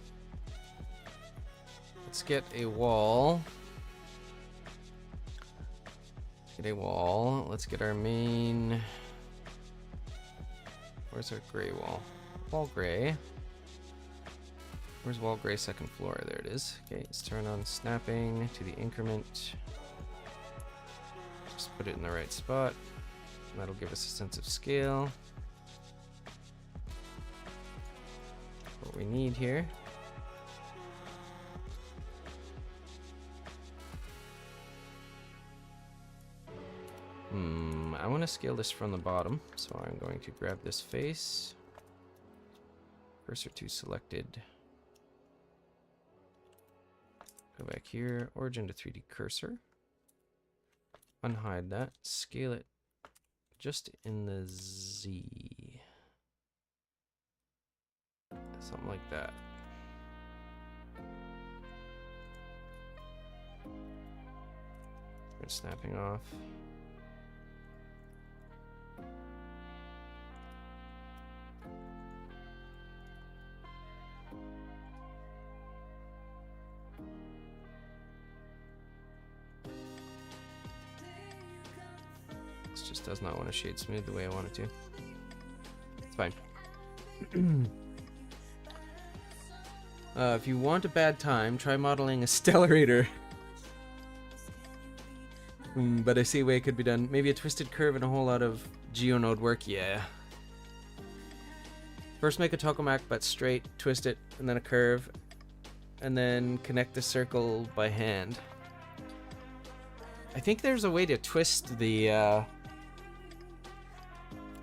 get a wall. Let's get our main... where's our gray wall? Wall gray. Where's wall gray second floor? There it is. Okay, let's turn on snapping to the increment. Just put it in the right spot. That'll give us a sense of scale. What we need here. I want to scale this from the bottom, so I'm going to grab this face. Cursor to selected. Go back here, origin to 3D cursor. Unhide that, scale it just in the Z. Something like that. Start snapping off. just does not want to shade smooth the way I want it to. It's fine. If you want a bad time, try modeling a stellarator. But I see a way it could be done. Maybe a twisted curve and a whole lot of geonode work. Yeah. First make a tokamak, but straight, twist it, and then a curve, and then connect the circle by hand. I think there's a way to twist the,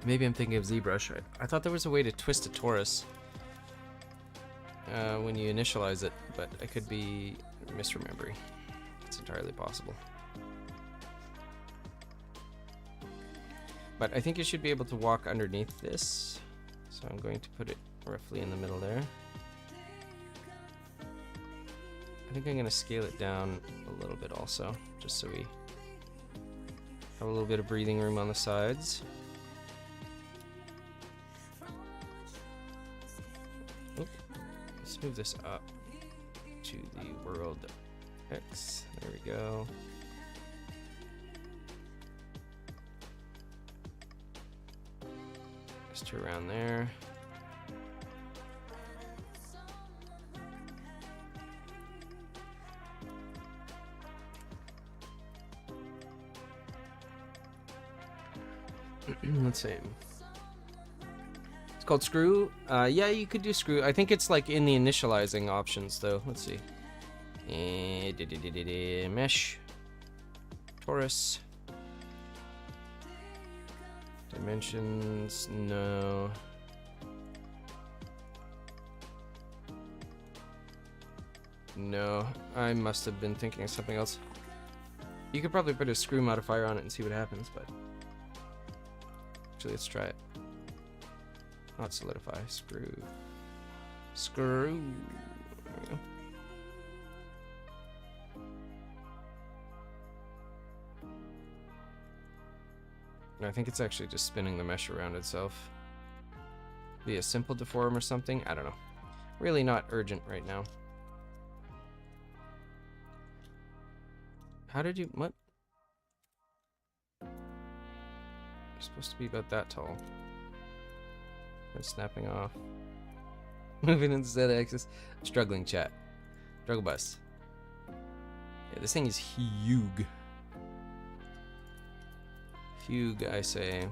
maybe I'm thinking of ZBrush. I thought there was a way to twist a torus when you initialize it, but I could be misremembering. It's entirely possible. But I think you should be able to walk underneath this. So I'm going to put it roughly in the middle there. I think I'm going to scale it down a little bit also, just so we have a little bit of breathing room on the sides. Oop. Let's move this up to the world X. There we go. Just to around there. Let's see. It's called screw. Yeah, you could do screw. I think it's like in the initializing options though. Let's see. Mesh. Torus. Dimensions, no. No, I must have been thinking of something else. You could probably put a screw modifier on it and see what happens, but actually let's try it. Not solidify, screw. Screw. There we go. I think it's actually just spinning the mesh around itself. Be a simple deform or something? I don't know. Really not urgent right now. How did you... what? You're supposed to be about that tall. And snapping off. Moving into Z-axis. Struggling, chat. Struggle bus. Yeah, this thing is huge. Fugue, I say.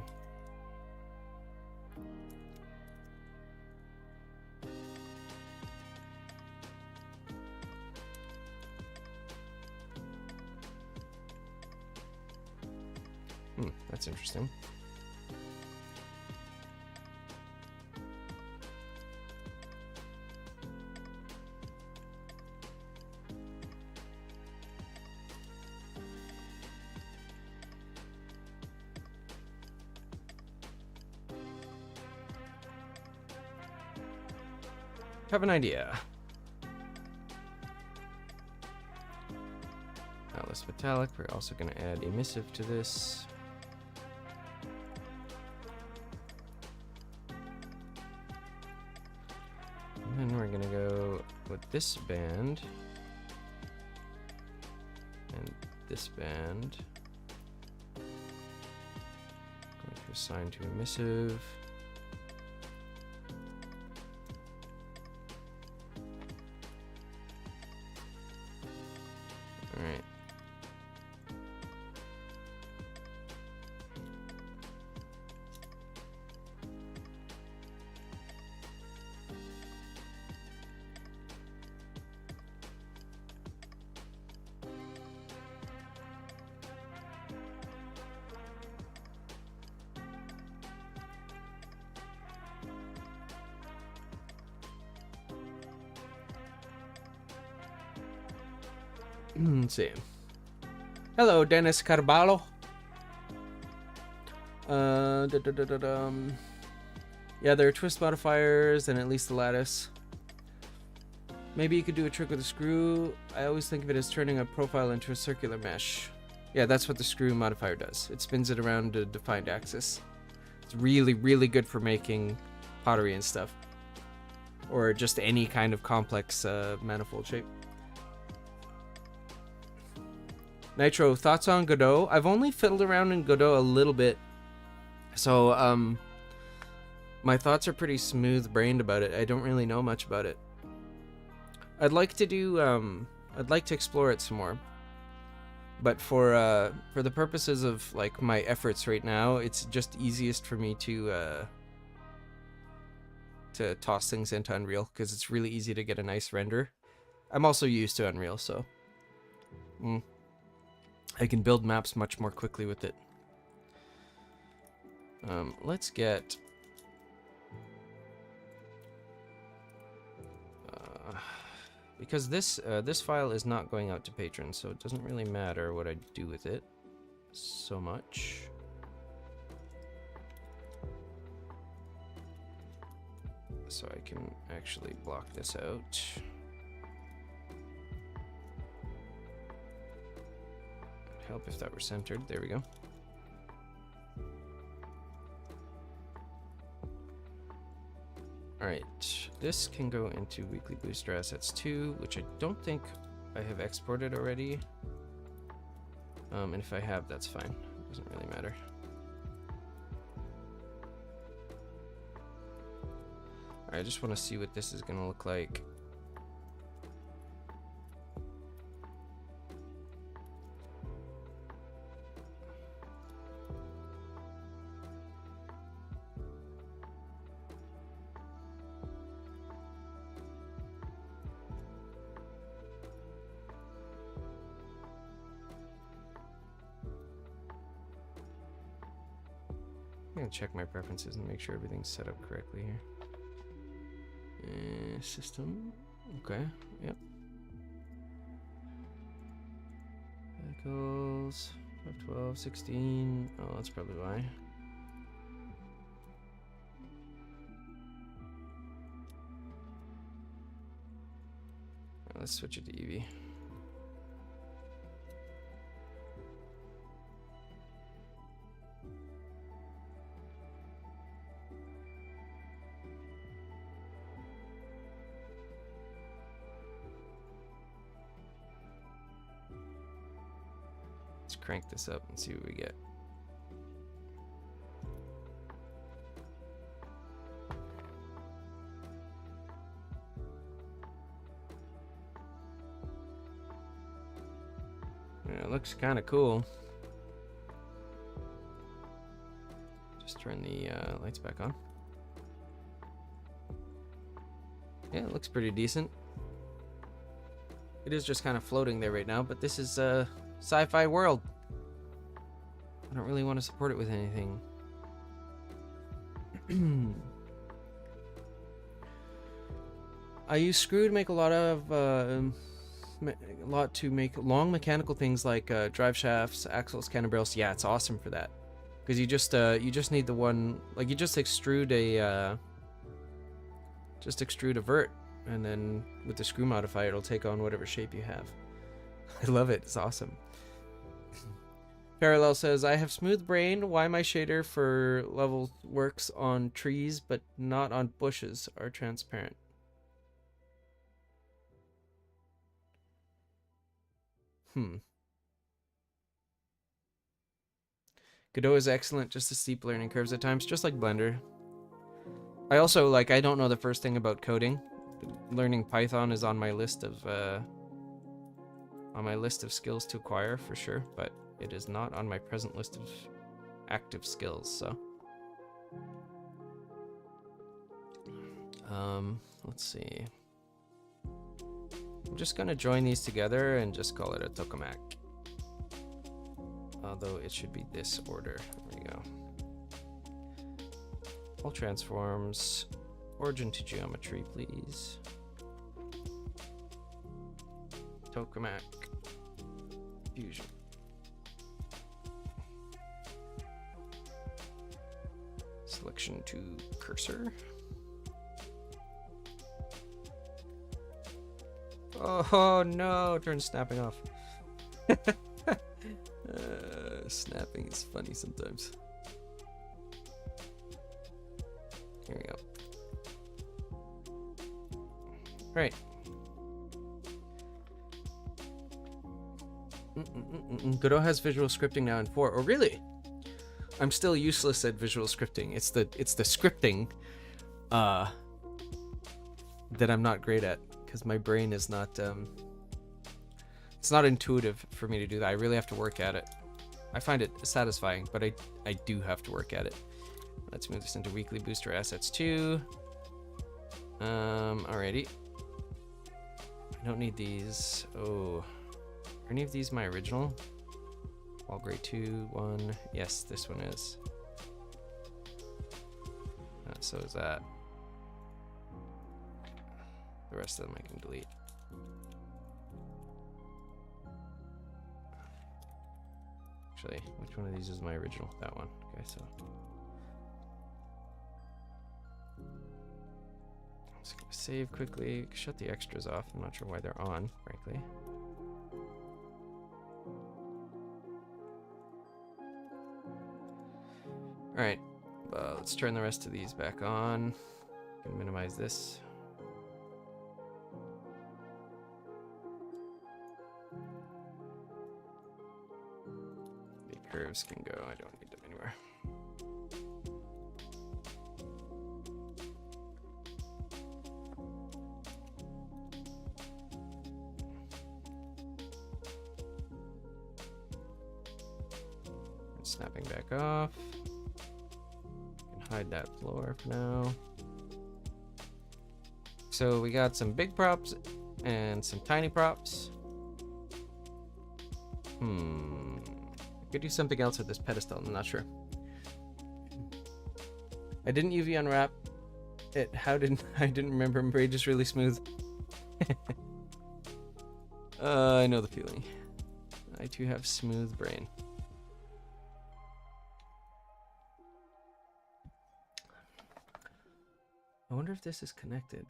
That's interesting. Have an idea. Now this metallic, we're also going to add emissive to this. And then we're going to go with this band and this band. Going to assign to emissive. Let's see. Hello, Dennis Carballo. Yeah, there are twist modifiers and at least the lattice. Maybe you could do a trick with a screw. I always think of it as turning a profile into a circular mesh. Yeah, that's what the screw modifier does. It spins it around a defined axis. It's really, really good for making pottery and stuff. Or just any kind of complex manifold shape. Nitro, thoughts on Godot? I've only fiddled around in Godot a little bit. So, my thoughts are pretty smooth-brained about it. I don't really know much about it. I'd like to explore it some more. But for the purposes of like my efforts right now, it's just easiest for me to toss things into Unreal because it's really easy to get a nice render. I'm also used to Unreal, so I can build maps much more quickly with it. Let's get because this file is not going out to patrons, so it doesn't really matter what I do with it so much. So I can actually block this out. It'd help if that were centered. There we go. Alright, this can go into Weekly Booster Assets 2, which I don't think I have exported already. And if I have, that's fine. It doesn't really matter. Alright, I just want to see what this is going to look like. I'm gonna check my preferences and make sure everything's set up correctly here. System. Okay. Yep. Vehicles. 12, 16. Oh, that's probably why. Let's switch it to Eevee. Crank this up and see what we get. Yeah, it looks kind of cool. Just turn the lights back on. Yeah, it looks pretty decent. It is just kind of floating there right now, but this is SciFi world. I don't really want to support it with anything. I use screw to make to make long mechanical things like drive shafts, axles, cannon-barrels. Yeah, it's awesome for that because you just need the one, like you just extrude a vert, and then with the screw modifier it'll take on whatever shape you have. I love it. It's awesome. Parallel says, I have smooth brain. Why my shader for level works on trees but not on bushes are transparent. Godot is excellent, just the steep learning curves at times, just like Blender. I also, like, I don't know the first thing about coding. Learning Python is on my list of skills to acquire for sure, but it is not on my present list of active skills, so. Let's see. I'm just gonna join these together and just call it a tokomak. Although it should be this order. There we go. All transforms. Origin to geometry, please. Tokomak. Fusion. Selection to cursor. Oh no, turns snapping off. Snapping is funny sometimes. Here we go. Right. Godot has visual scripting now in 4. Oh, really? I'm still useless at visual scripting. It's the scripting that I'm not great at, because my brain is not it's not intuitive for me to do that. I really have to work at it. I find it satisfying, but I do have to work at it. Let's move this into weekly booster assets too. Alrighty. I don't need these. Oh, are any of these my original? All grade 2, 1. Yes, this one is. So is that. The rest of them I can delete. Actually, which one of these is my original? That one. Okay, so. Just gonna save quickly. Shut the extras off. I'm not sure why they're on, frankly. Alright, let's turn the rest of these back on. Can minimize this. The curves can go, I don't need them anywhere. Snapping back off. Hide that floor for now. So we got some big props and some tiny props. I could do something else with this pedestal, I'm not sure. I didn't UV unwrap it. I didn't remember. My brain is really smooth. I know the feeling. I too have smooth brain. I wonder if this is connected.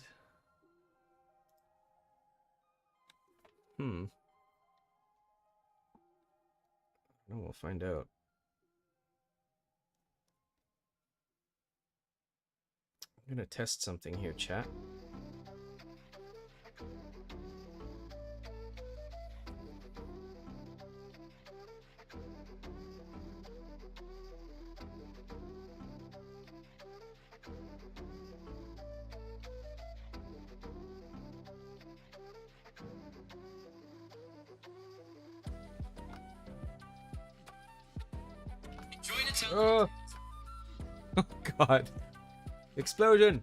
No, we'll find out. I'm gonna test something here, chat. Oh. Oh god. Explosion!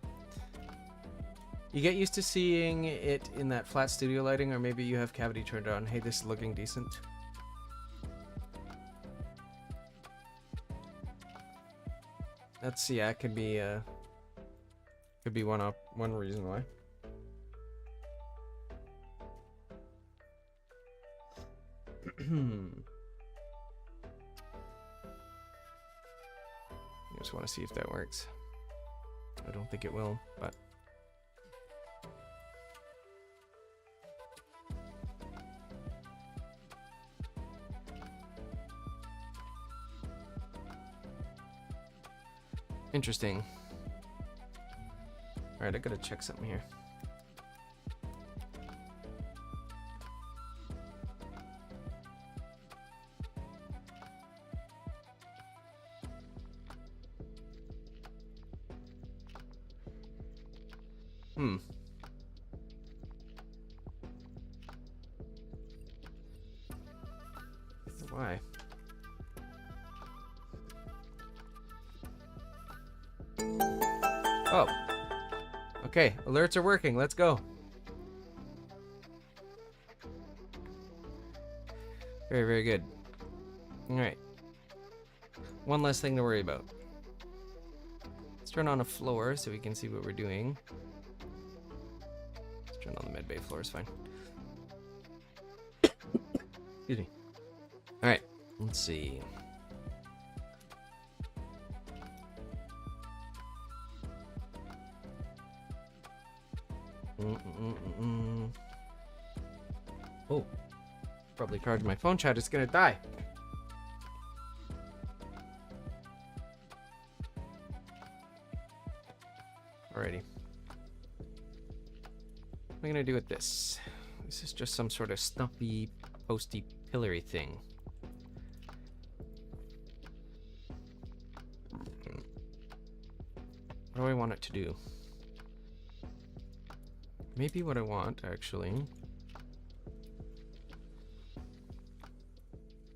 You get used to seeing it in that flat studio lighting, or maybe you have cavity turned on. Hey, this is looking decent. That's, yeah, it could be one reason why. I just want to see if that works. I don't think it will, but interesting. All right, I gotta check something here. Why? Oh. Okay, alerts are working. Let's go. Very, very good. All right. One less thing to worry about. Let's turn on a floor so we can see what we're doing. Let's turn on the med bay floor, is fine. Excuse me. All right, let's see. Oh, probably charged my phone. Chat is gonna die. Alrighty. What am I gonna do with this? This is just some sort of stumpy, posty, pillory thing. do I want it to do? Maybe what I want, actually.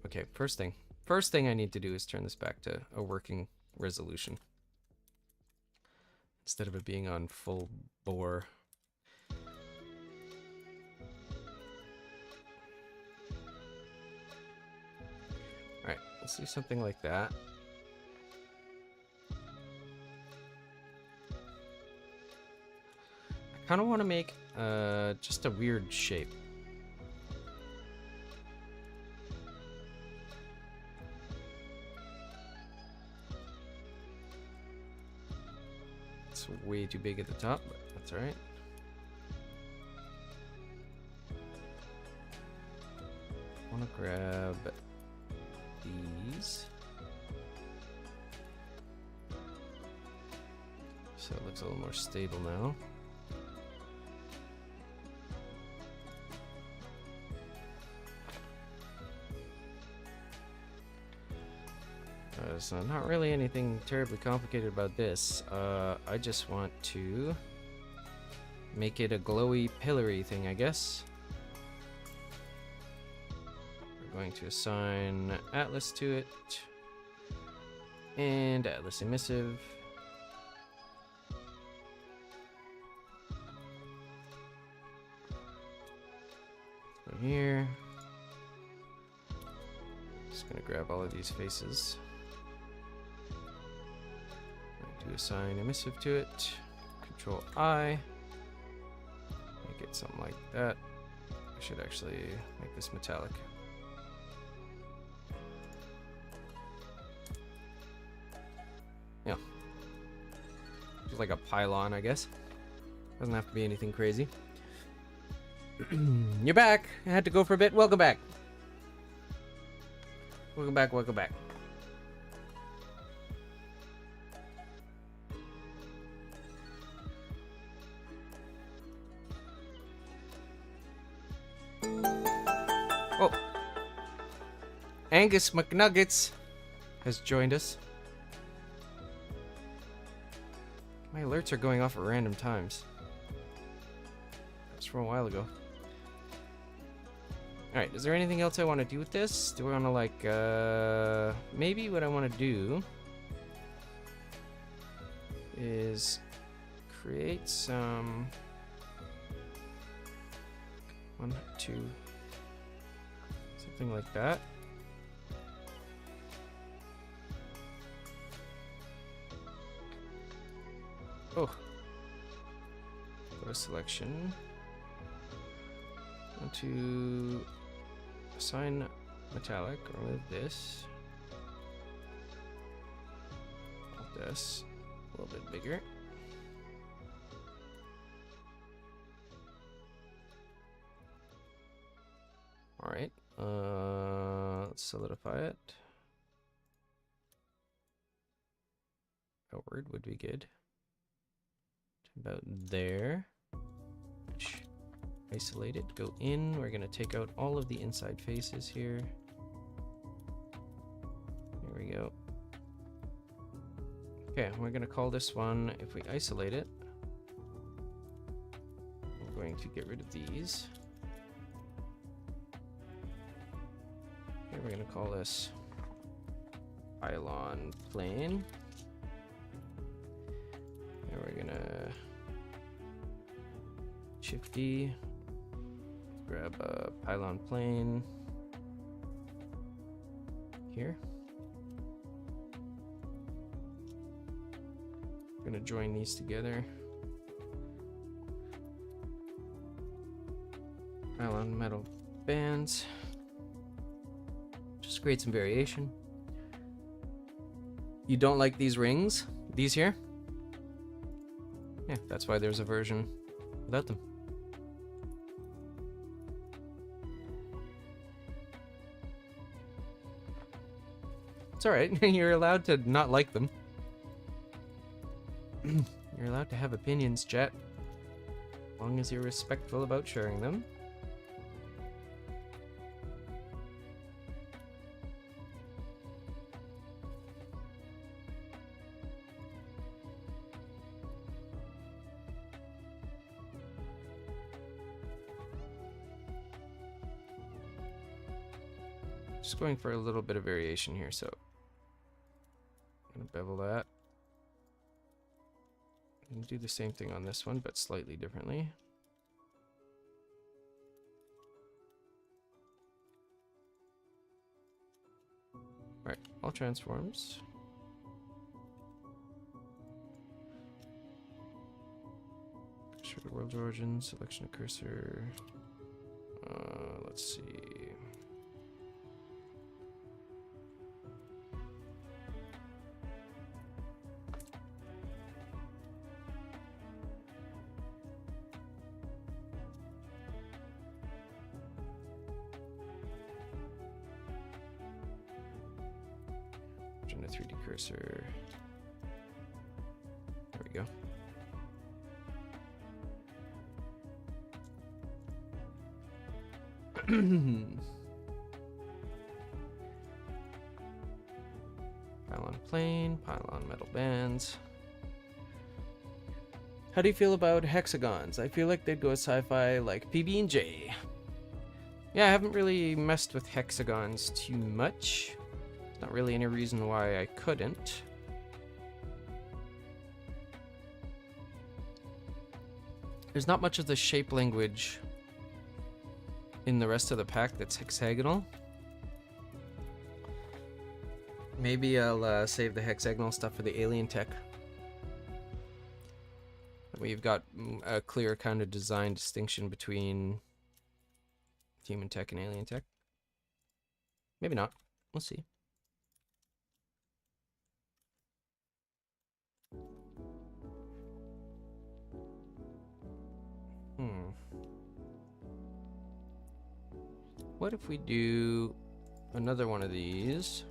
Okay, first thing. First thing I need to do is turn this back to a working resolution. Instead of it being on full bore. Alright, let's do something like that. I kind of want to make just a weird shape. It's way too big at the top, but that's all right. I want to grab these. So it looks a little more stable now. So not really anything terribly complicated about this. I just want to make it a glowy pillory thing, I guess. We're going to assign Atlas to it and Atlas emissive. From here, just gonna grab all of these faces. Do assign emissive to it. Control I. Make it something like that. I should actually make this metallic. Yeah. Just like a pylon, I guess. Doesn't have to be anything crazy. You're back. I had to go for a bit. Welcome back. Welcome back. Welcome back. Oh, Angus McNuggets has joined us. My alerts are going off at random times. That's from a while ago. Alright, is there anything else I want to do with this? Do I want to like, maybe what I want to do is create some 1, 2, something like that. Oh, go to selection. Want to assign metallic. Remove this. This a little bit bigger. All right. Let's solidify it. Outward would be good. About there. Isolate it. Go in. We're gonna take out all of the inside faces here. There we go. Okay, we're gonna call this one. If we isolate it, we're going to get rid of these. Okay, we're gonna call this pylon plane. And we're gonna Shift D, grab a pylon plane here. We're gonna join these together. Pylon metal bands. Just create some variation. You don't like these rings? These here? Yeah, that's why there's a version without them. It's alright, you're allowed to not like them. You're allowed to have opinions, chat. As long as you're respectful about sharing them. Just going for a little bit of variation here, so I'm gonna bevel that. I'm gonna do the same thing on this one, but slightly differently. Right, all transforms. Show the world's origin, selection of cursor. Let's see. A 3D cursor. There we go. Pylon plane, pylon metal bands. How do you feel about hexagons? I feel like they'd go sci-fi like PB&J. Yeah, I haven't really messed with hexagons too much. Not really any reason why I couldn't. There's not much of the shape language in the rest of the pack that's hexagonal. Maybe I'll save the hexagonal stuff for the alien tech. We've got a clear kind of design distinction between human tech and alien tech. Maybe not. We'll see. What if we do another one of these?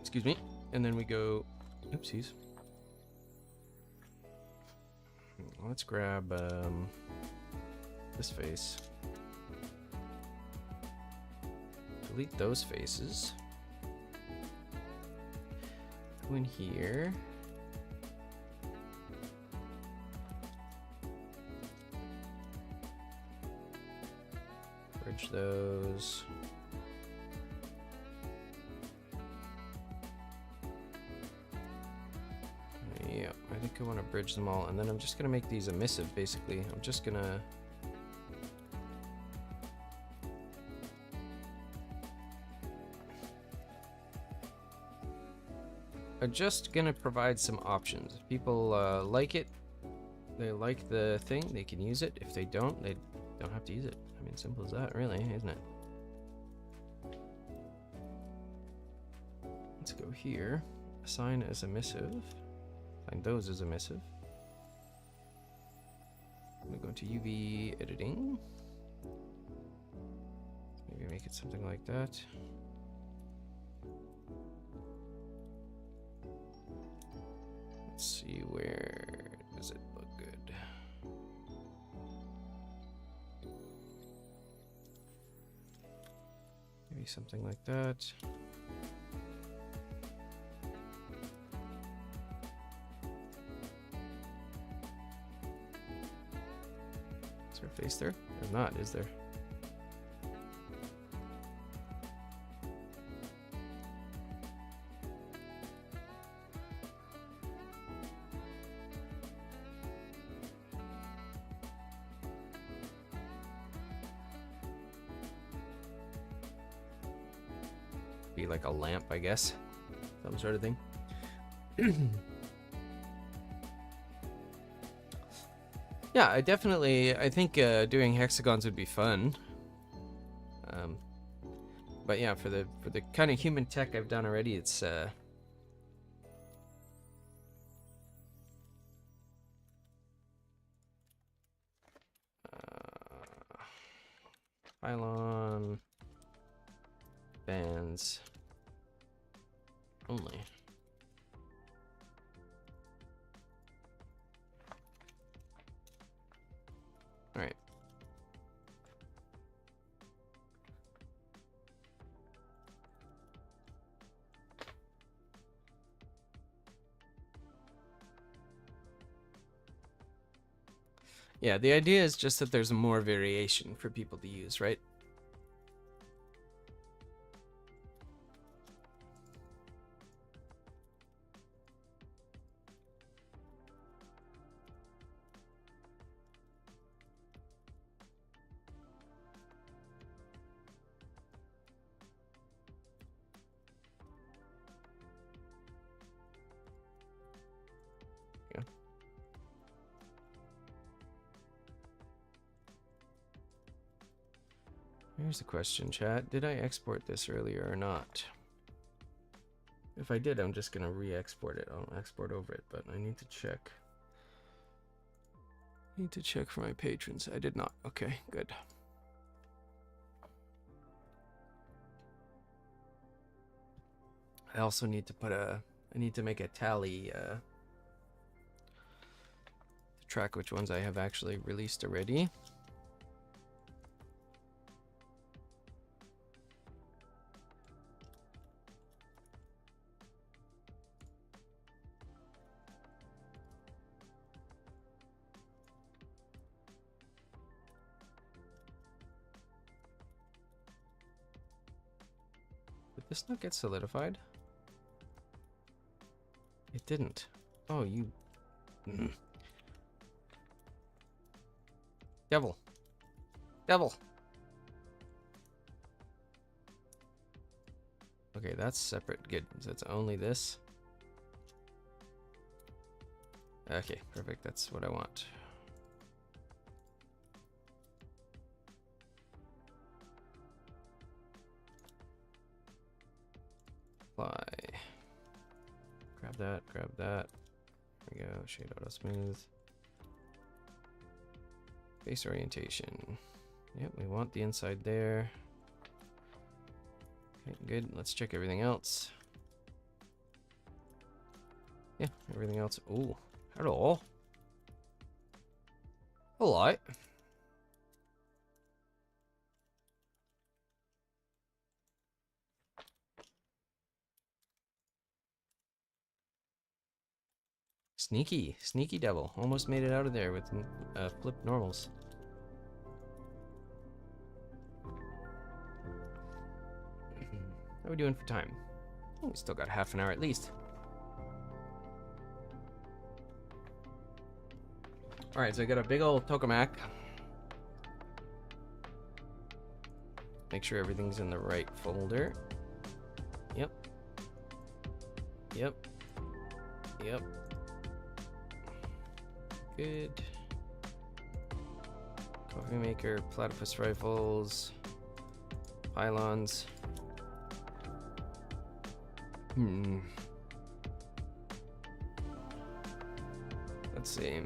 Excuse me. And then we go... Oopsies. Let's grab this face. Delete those faces. Go in here. Bridge those. Yeah, I think I want to bridge them all, and then I'm just gonna make these emissive. Basically, I'm just gonna provide some options. If people like it, they like the thing, they can use it. If they don't, they don't have to use it. I mean, simple as that, really, isn't it? Let's go here. Assign as emissive. Assign those as emissive. I'm gonna go into UV editing. Maybe make it something like that. Let's see, where does it look good? Maybe something like that. Is there a face there? There's not, is there? Be like a lamp, I guess. Some sort of thing. Yeah, I think doing hexagons would be fun. But yeah, for the kind of human tech I've done already, it's pylon bands only. All right. Yeah, the idea is just that there's more variation for people to use, right? Yeah. Here's the question, chat. Did I export this earlier or not? If I did, I'm just gonna re-export it. I'll export over it, but I need to check. Need to check for my patrons. I did not. Okay, good. I also need to put a... I need to make a tally to track which ones I have actually released already. Did this not get solidified? It didn't. Oh, you... Devil. Devil! Okay, that's separate. Good. So it's only this. Okay, perfect. That's what I want. Apply. Grab that, grab that. There we go. Shade auto smooth. Face orientation. Yep, we want the inside there. Okay, good. Let's check everything else. Yeah, everything else. Ooh, hello. Hello. Sneaky, sneaky devil. Almost made it out of there with flipped normals. How are we doing for time? Oh, we still got half an hour at least. Alright, so I got a big old tokamak. Make sure everything's in the right folder. Yep. Yep. Yep. Good. Coffee maker, platypus rifles, pylons. Let's see.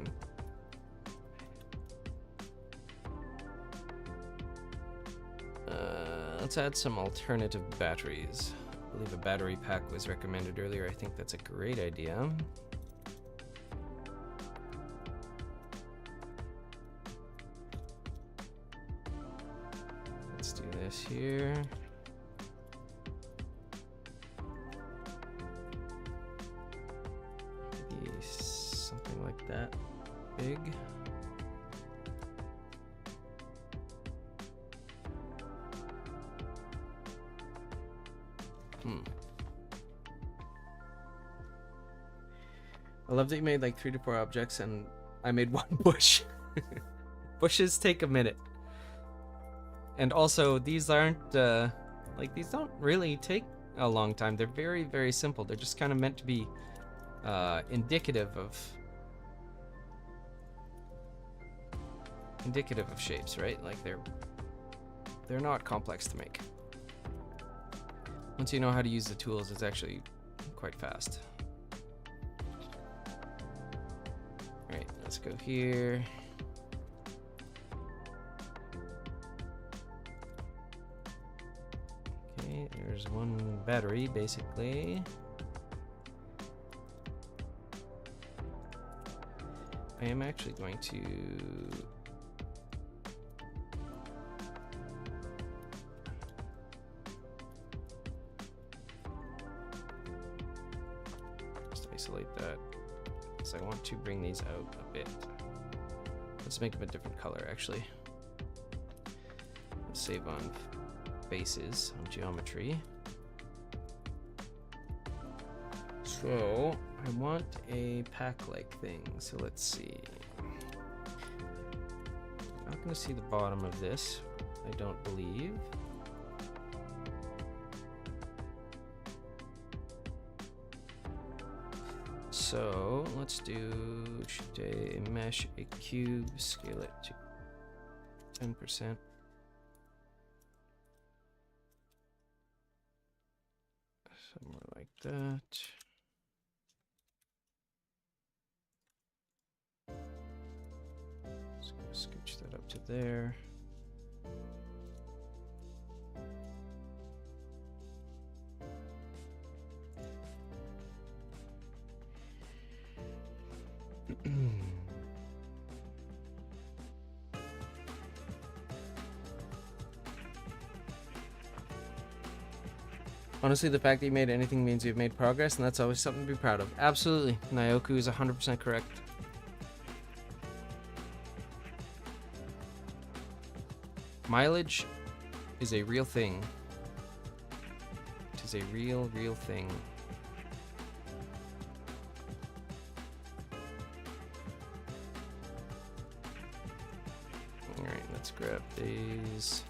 Let's add some alternative batteries. I believe a battery pack was recommended earlier. I think that's a great idea. Let's do this here. Maybe something like that big. I love that you made like 3 to 4 objects and I made 1 bush. Bushes take a minute. And also these aren't, like these don't really take a long time. They're very, very simple. They're just kind of meant to be indicative of shapes, right? Like they're not complex to make. Once you know how to use the tools, it's actually quite fast. Alright, let's go here. Okay, there's 1 battery, basically. I am actually going to... just isolate that, because I want to bring these out a bit. Let's make them a different color, actually. Let's save on faces, on geometry. So, I want a pack-like thing, so let's see. I'm not going to see the bottom of this, I don't believe. So, let's do shift a mesh, a cube, scale it to 10%. Somewhere like that. Just gonna scooch that up to there. Honestly, the fact that you made anything means you've made progress, and that's always something to be proud of. Absolutely. Nyoku is 100% correct. Mileage is a real thing. It is a real thing. Alright, let's grab these.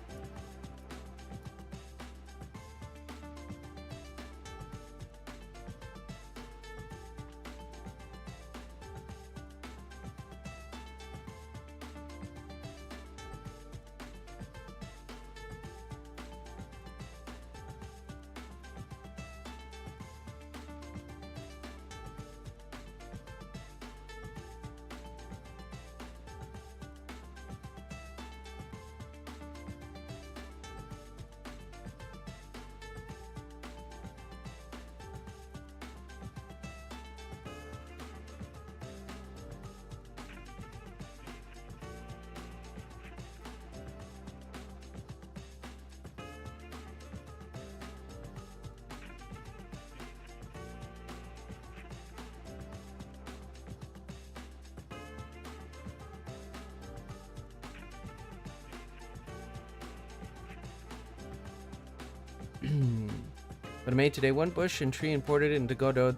But I made today one bush and tree imported it into Godot.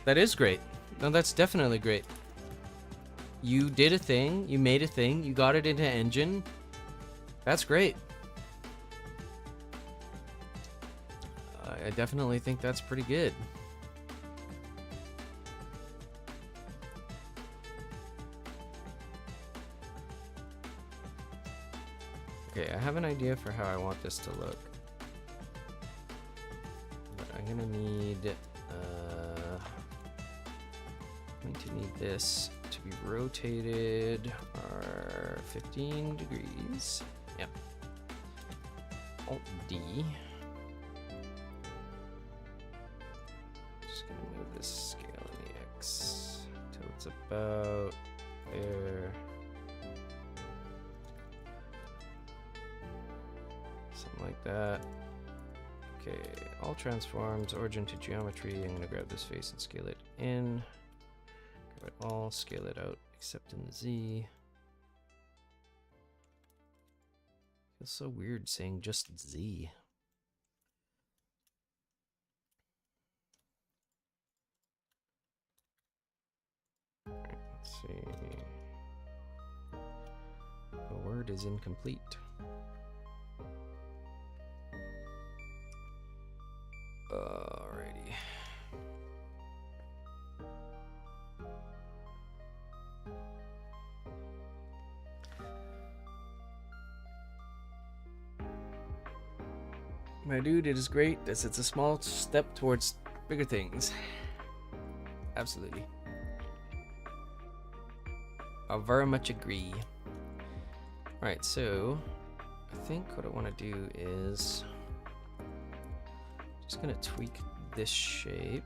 That is great. No, that's definitely great. You did a thing, you made a thing, you got it into engine. That's great. I definitely think that's pretty good. Okay, I have an idea for how I want this to look. But I'm gonna need this to be rotated 15 degrees. Yep. Alt D. Just gonna move this scale in the X till it's about there. Something like that. Okay, all transforms, origin to geometry. I'm gonna grab this face and scale it in. Grab it all, scale it out, except in the Z. Feels so weird saying just Z. Alright, let's see. The word is incomplete. Alrighty. My dude, it is great as it's a small step towards bigger things. Absolutely. I very much agree. Alright, so I think what I want to do is just gonna tweak this shape.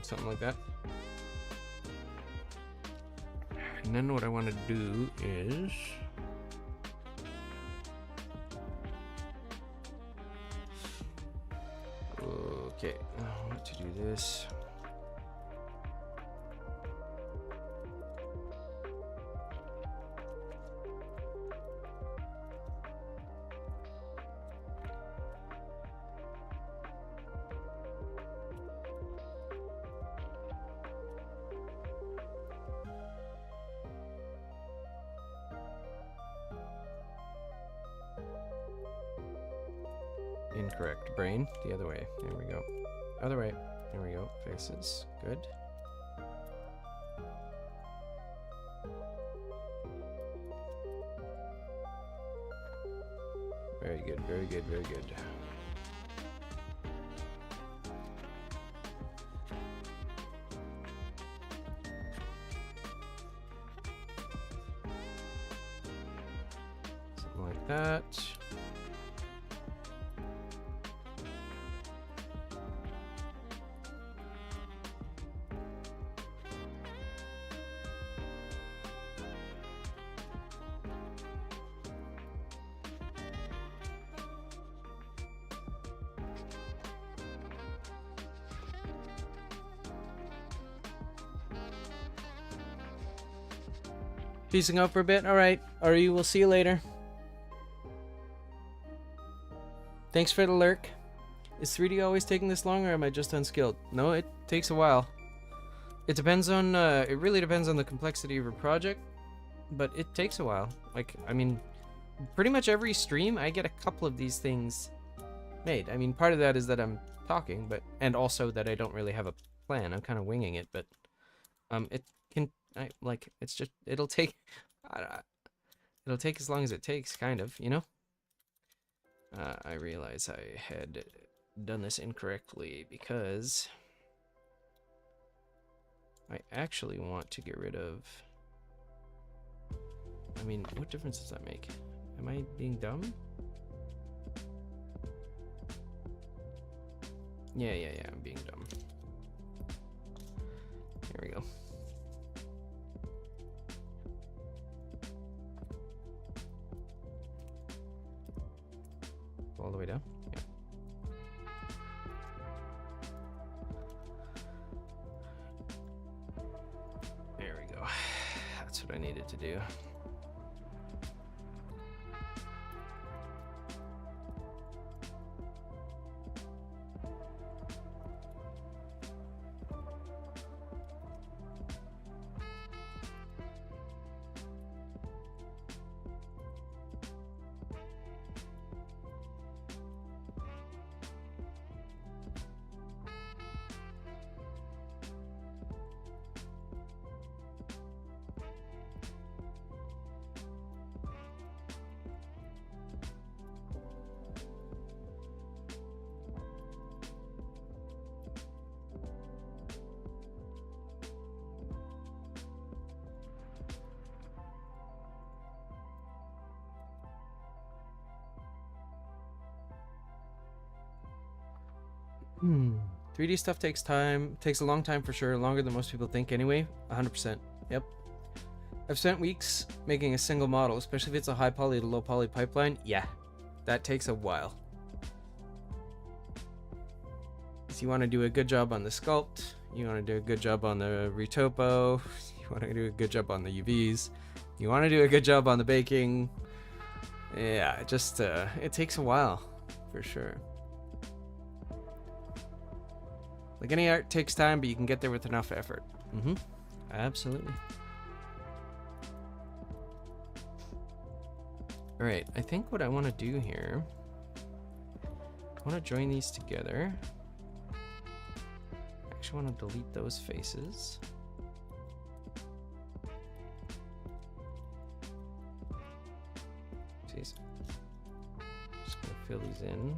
Something like that. And then what I want to do is Okay, I want to do this. Incorrect. Brain. The other way. There we go. Other way. There we go. Faces. Good. Very good. Very good. Very good. Something like that. Peacing out for a bit? Alright. Ari, we'll see you later. Thanks for the lurk. Is 3D always taking this long, or am I just unskilled? No, it takes a while. It depends on, it really depends on the complexity of your project, but it takes a while. Like, I mean, pretty much every stream, I get a couple of these things made. I mean, part of that is that I'm talking, but, and also that I don't really have a plan. I'm kind of winging it, but, it can, it's just, it'll take as long as it takes, kind of, you know? I realize I had done this incorrectly because I actually want to get rid of, I mean, what difference does that make? Am I being dumb? Yeah, I'm being dumb. There we go. All the way down? Yeah. There we go. That's what I needed to do. Hmm. 3D stuff takes time. Takes a long time for sure. Longer than most people think anyway. 100%. Yep. I've spent weeks making a single model, especially if it's a high poly to low poly pipeline. Yeah. That takes a while. So you want to do a good job on the sculpt. You want to do a good job on the retopo. You want to do a good job on the UVs. You want to do a good job on the baking. Yeah, it just, it takes a while for sure. Like any art takes time, but you can get there with enough effort. Mm-hmm. Absolutely. All right, I think what I want to do here, I want to join these together. I actually want to delete those faces. Jeez. Just gonna fill these in.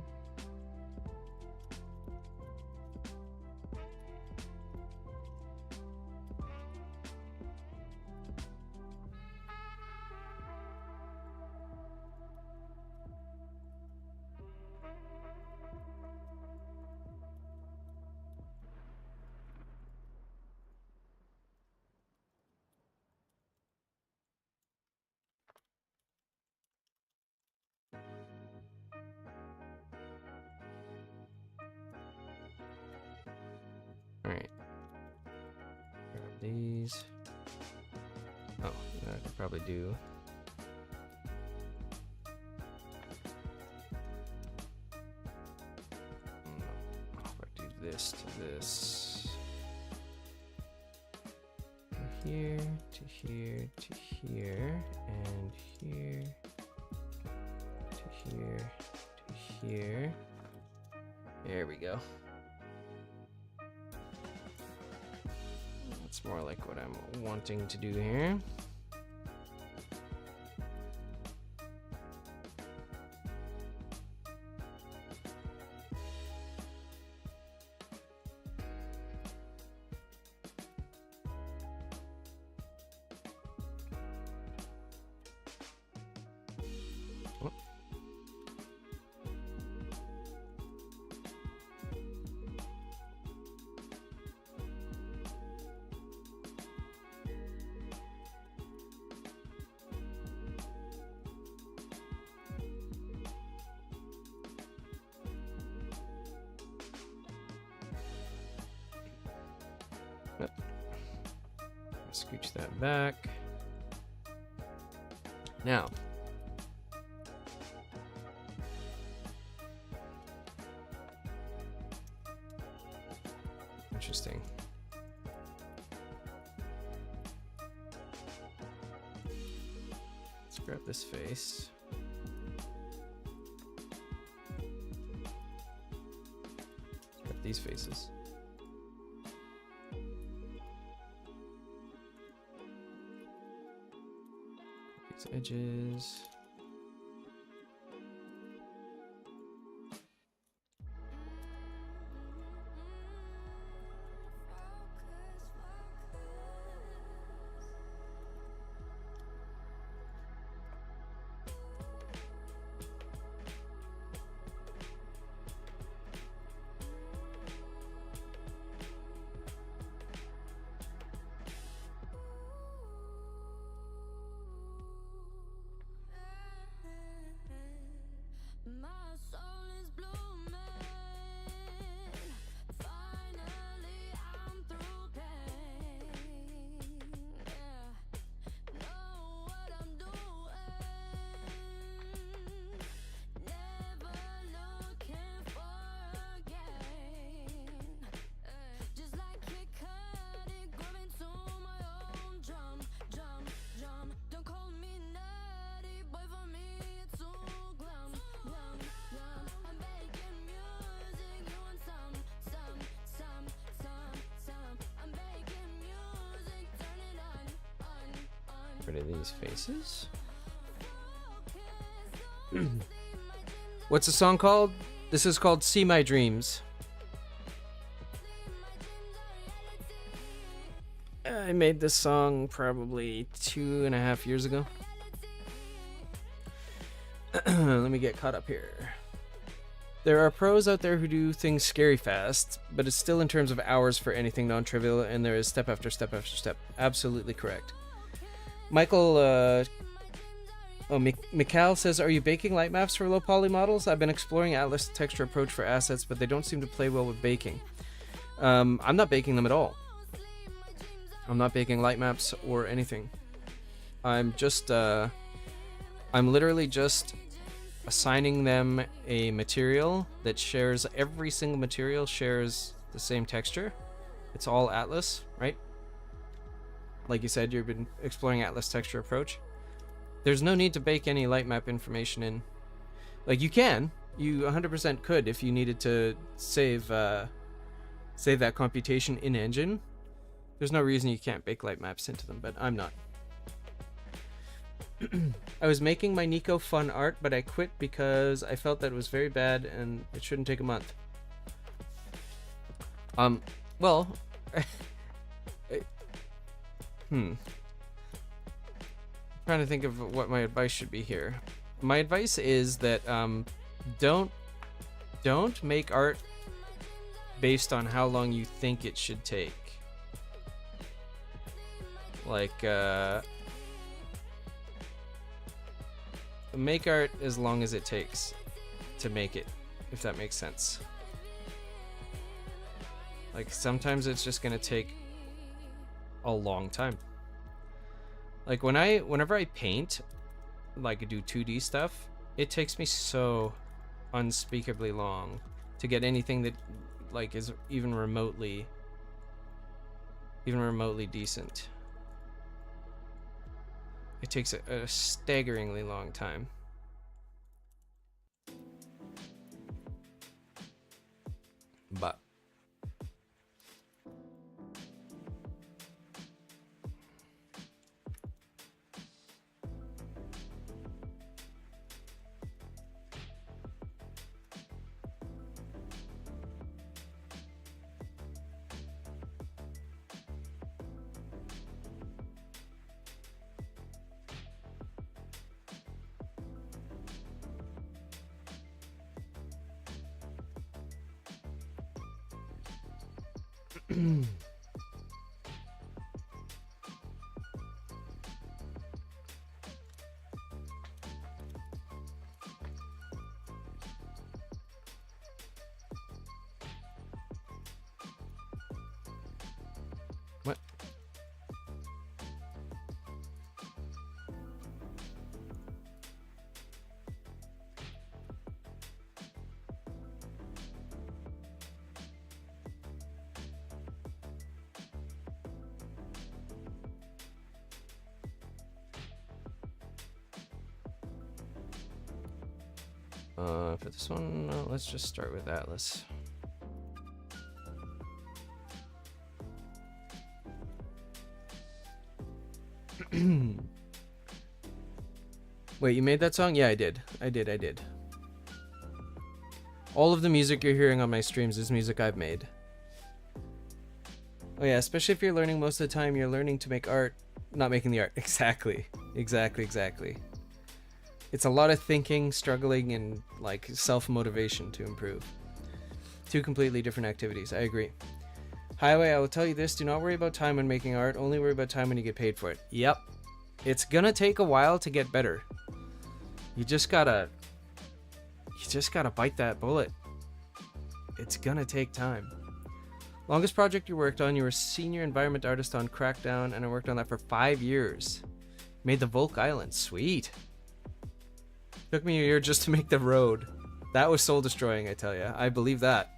these. Oh, I could probably do. If I do this to this. From here to here to here, and here to here to here. There we go. That's more like what I'm wanting to do here. Scooch that back. Now, interesting. Let's grab this face. Grab these faces. Edges. Rid of these faces. What's the song called? This is called See My Dreams. I made this song probably 2.5 years ago. Let me get caught up here. There are pros out there who do things scary fast, but it's still in terms of hours for anything non-trivial, and there is step after step after step. Absolutely correct. Michael, Mikhail says, are you baking light maps for low poly models? I've been exploring Atlas texture approach for assets, but they don't seem to play well with baking. I'm not baking them at all. I'm not baking light maps or anything. I'm just, I'm literally just assigning them a material that shares, every single material shares the same texture. It's all Atlas, right? Like you said, you've been exploring Atlas texture approach. There's no need to bake any light map information in. Like you 100% could if you needed to save that computation in engine. There's no reason you can't bake light maps into them, but I'm not. I was making my Nico fun art, but I quit because I felt that it was very bad and it shouldn't take a month. Well, trying to think of what my advice should be here. My advice is that don't make art based on how long you think it should take. Like make art as long as it takes to make it, if that makes sense. Like sometimes it's just gonna take a long time. Like whenever I paint, like do 2D stuff, it takes me so unspeakably long to get anything that like is even remotely decent. It takes a staggeringly long time. But what? For this one, let's just start with Atlas. Wait, you made that song? Yeah, I did. I did. All of the music you're hearing on my streams is music I've made. Oh yeah, especially if you're learning most of the time, you're learning to make art, not making the art. Exactly. It's a lot of thinking, struggling, and like self-motivation to improve. Two completely different activities. I agree. Highway, I will tell you this, do not worry about time when making art, only worry about time when you get paid for it. Yep. It's gonna take a while to get better. You just gotta bite that bullet. It's gonna take time. Longest project you worked on, you were senior environment artist on Crackdown, and I worked on that for 5 years. Made the Volk Island. Sweet. Took me a year just to make the road. That was soul destroying, I tell ya. I believe that.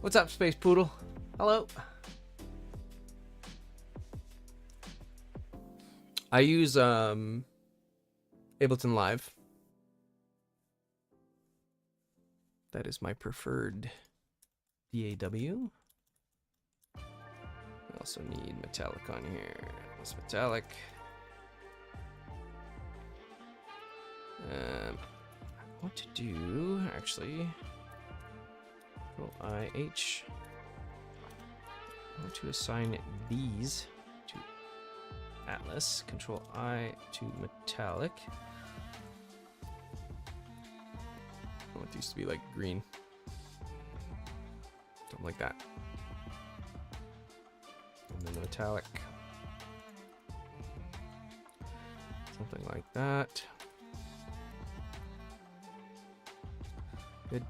What's up, Space Poodle? Hello. I use Ableton Live. That is my preferred DAW. I also need metallic on here. It's metallic. What to do, actually. Control IH. I want to assign these to Atlas. Control I to metallic. I want these to be like green. Something like that. And then the metallic. Something like that. Good.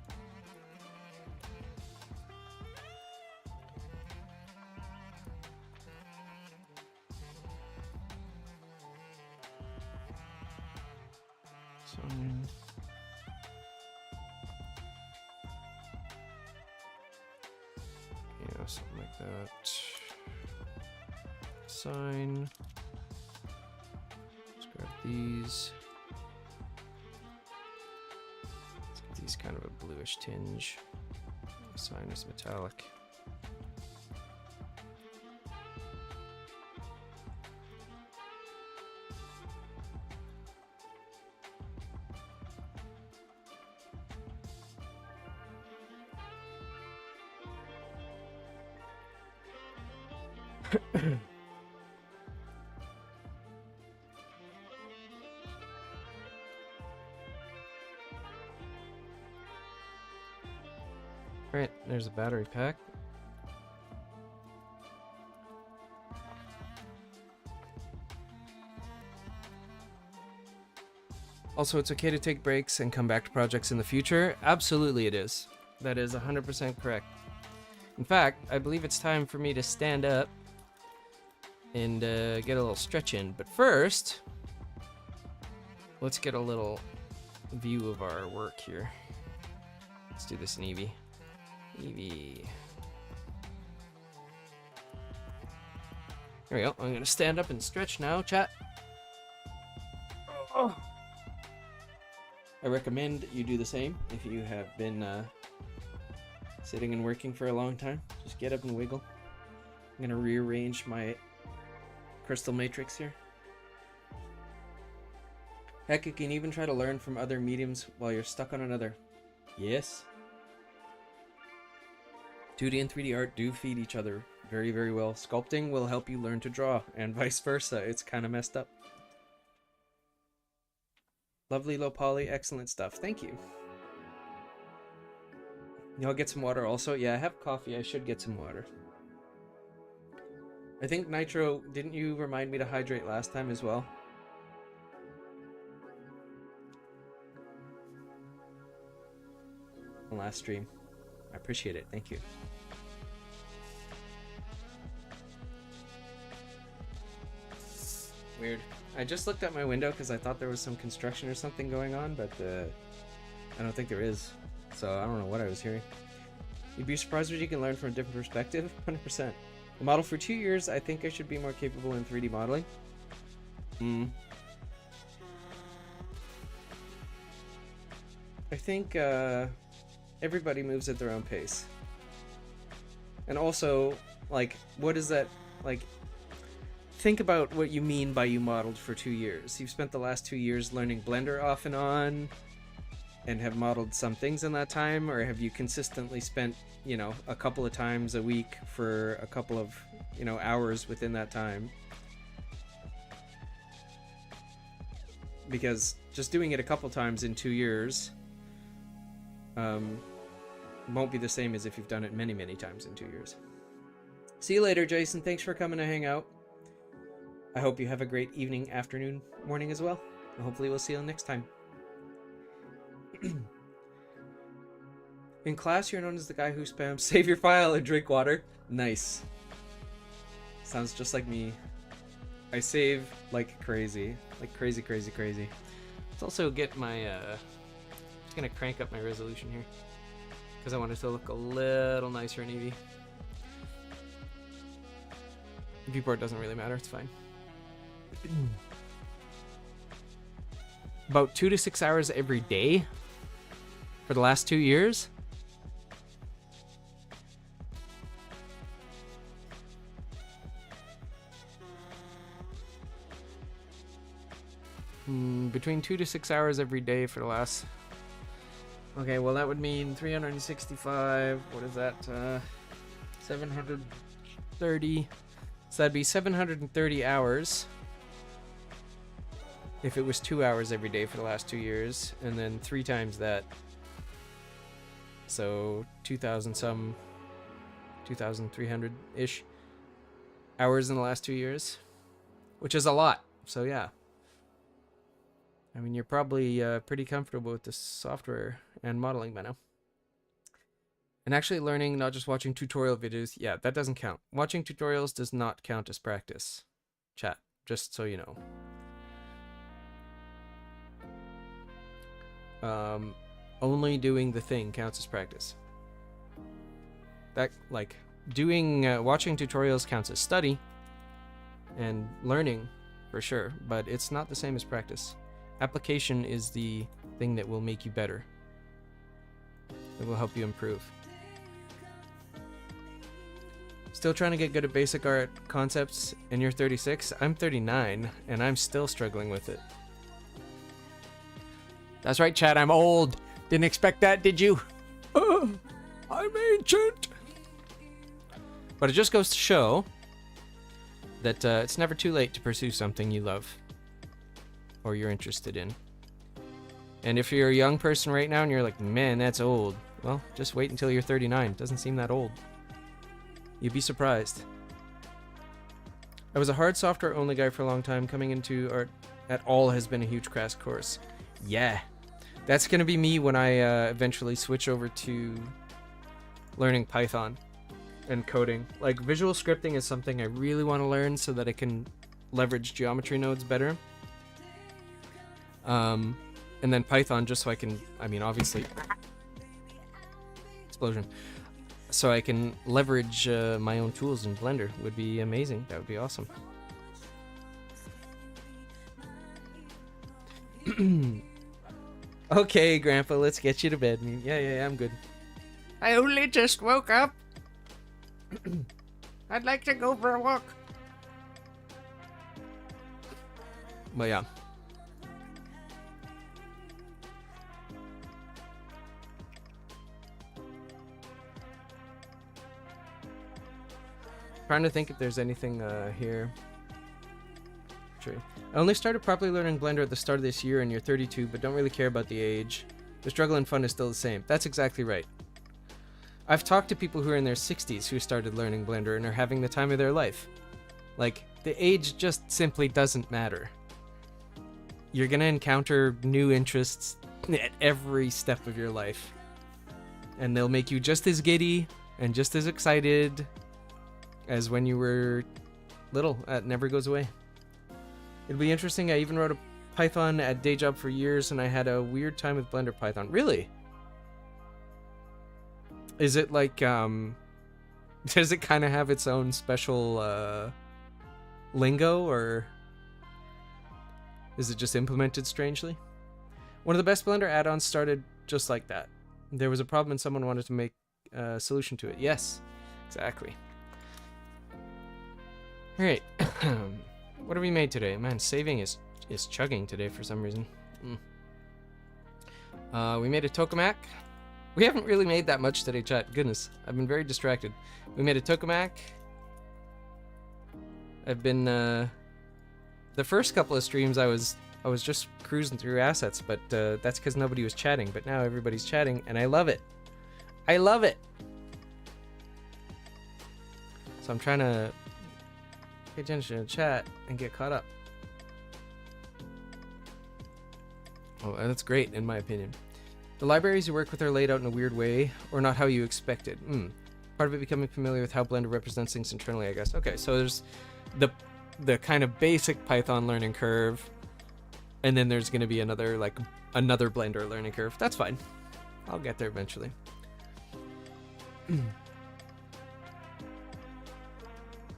Yeah, something like that. Sign. Let's grab these. Let's give these kind of a bluish tinge. Sign is metallic. Alright, there's a battery pack. Also, it's okay to take breaks and come back to projects in the future. Absolutely it is. That is 100% correct. In fact, I believe it's time for me to stand up and get a little stretch in. But first, let's get a little view of our work here. Let's do this in Eevee. Eevee. There we go. I'm gonna stand up and stretch now, chat. Oh. I recommend you do the same if you have been sitting and working for a long time. Just get up and wiggle. I'm gonna rearrange my crystal matrix here. Heck, you can even try to learn from other mediums while you're stuck on another. Yes. 2D and 3D art do feed each other very, very well. Sculpting will help you learn to draw, and vice versa. It's kind of messed up. Lovely low poly, excellent stuff. Thank you. Y'all get some water also? Yeah, I have coffee. I should get some water. I think Nitro, didn't you remind me to hydrate last time as well? Last stream. I appreciate it. Thank you. Weird. I just looked out my window because I thought there was some construction or something going on, but I don't think there is. So I don't know what I was hearing. You'd be surprised what you can learn from a different perspective. 100%. I modeled for 2 years. I think I should be more capable in 3D modeling. I think everybody moves at their own pace. And also, like, what is that, like, think about what you mean by you modeled for 2 years. You've spent the last 2 years learning Blender off and on, and have modeled some things in that time, or have you consistently spent, you know, a couple of times a week for a couple of, you know, hours within that time? Because just doing it a couple times in 2 years won't be the same as if you've done it many, many times in 2 years. See you later, Jason. Thanks for coming to hang out. I hope you have a great evening, afternoon, morning as well. And hopefully we'll see you next time. In class, you're known as the guy who spams save your file and drink water. Nice. Sounds just like me. I save like crazy. Like crazy, crazy, crazy. Let's also get my, just gonna crank up my resolution here, because I want it to look a little nicer in Eevee. Viewport doesn't really matter, it's fine. About 2 to 6 hours every day for the last 2 years. Between 2 to 6 hours every day for the last... Okay, well that would mean 365, what is that, 730, so that'd be 730 hours if it was 2 hours every day for the last 2 years, and then 3 times that, so 2,000 some, 2,300-ish hours in the last 2 years, which is a lot, so yeah. I mean, you're probably pretty comfortable with this software and modeling by now. And actually learning, not just watching tutorial videos, yeah, that doesn't count. Watching tutorials does not count as practice. Chat, just so you know. Only doing the thing counts as practice. That, like, doing, watching tutorials counts as study and learning for sure, but it's not the same as practice. Application is the thing that will make you better. It will help you improve. Still trying to get good at basic art concepts, and you're 36? I'm 39, and I'm still struggling with it. That's right, Chad, I'm old. Didn't expect that, did you? I'm ancient. But it just goes to show that it's never too late to pursue something you love or you're interested in. And if you're a young person right now and you're like, man, that's old, well, just wait until you're 39. It doesn't seem that old. You'd be surprised. I was a hard software only guy for a long time. Coming into art at all has been a huge crash course. Yeah, that's gonna be me when I eventually switch over to learning Python. and coding. Like visual scripting is something I really want to learn so that I can leverage geometry nodes better. And then Python just so I can, I mean, obviously, explosion. So I can leverage my own tools in Blender would be amazing. That would be awesome. Okay, Grandpa, let's get you to bed. Yeah, I'm good. I only just woke up. I'd like to go for a walk. But yeah. Trying to think if there's anything here. True. I only started properly learning Blender at the start of this year and you're 32, but don't really care about the age. The struggle and fun is still the same. That's exactly right. I've talked to people who are in their 60s who started learning Blender and are having the time of their life. Like, the age just simply doesn't matter. You're gonna encounter new interests at every step of your life. And they'll make you just as giddy and just as excited as when you were little. It never goes away. It'll be interesting. I even wrote a Python at day job for years, and I had a weird time with Blender Python. Really? Is it like, does it kind of have its own special lingo, or is it just implemented strangely? One of the best Blender add-ons started just like that. There was a problem and someone wanted to make a solution to it. Yes, exactly. All right. What have we made today? Man, saving is chugging today for some reason. We made a tokomak. We haven't really made that much today, chat. Goodness, I've been very distracted. We made a tokomak. I've been the first couple of streams I was just cruising through assets, but that's because nobody was chatting. But now everybody's chatting, and I love it. I love it. So I'm trying to pay attention to chat and get caught up. Oh, that's great, in my opinion. The libraries you work with are laid out in a weird way, or not how you expected. Part of it becoming familiar with how Blender represents things internally, I guess. Okay, so there's the kind of basic Python learning curve, and then there's going to be another Blender learning curve. That's fine. I'll get there eventually.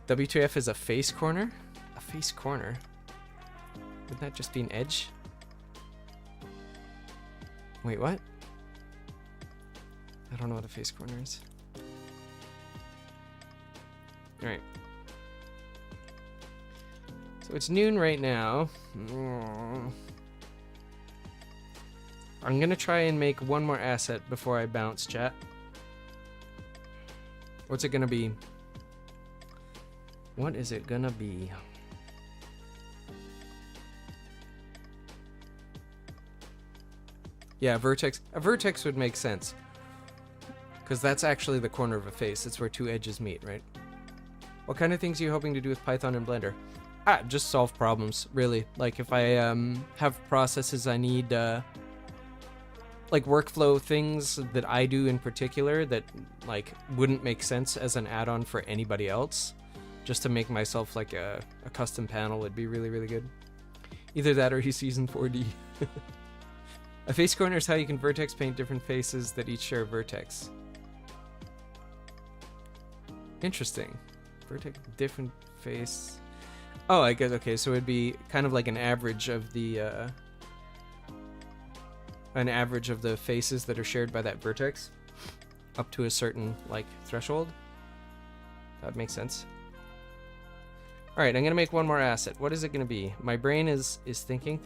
W2F is a face corner? A face corner? Wouldn't that just be an edge? Wait, what? I don't know what a face corner is. Alright. So it's noon right now. I'm gonna try and make one more asset before I bounce, chat. What's it gonna be? What is it gonna be? Yeah, vertex. A vertex would make sense. Because that's actually the corner of a face. It's where two edges meet, right? What kind of things are you hoping to do with Python and Blender? Just solve problems, really. Like if I have processes I need, like workflow things that I do in particular that like wouldn't make sense as an add-on for anybody else. Just to make myself like a custom panel would be really, really good. Either that or he's using 4D. A face corner is how you can vertex paint different faces that each share a vertex. Interesting. Vertex different face. Oh, I guess, okay, so it'd be kind of like an average of the faces that are shared by that vertex up to a certain like threshold. That makes sense. All right, I'm gonna make one more asset. What is it gonna be? My brain is thinking.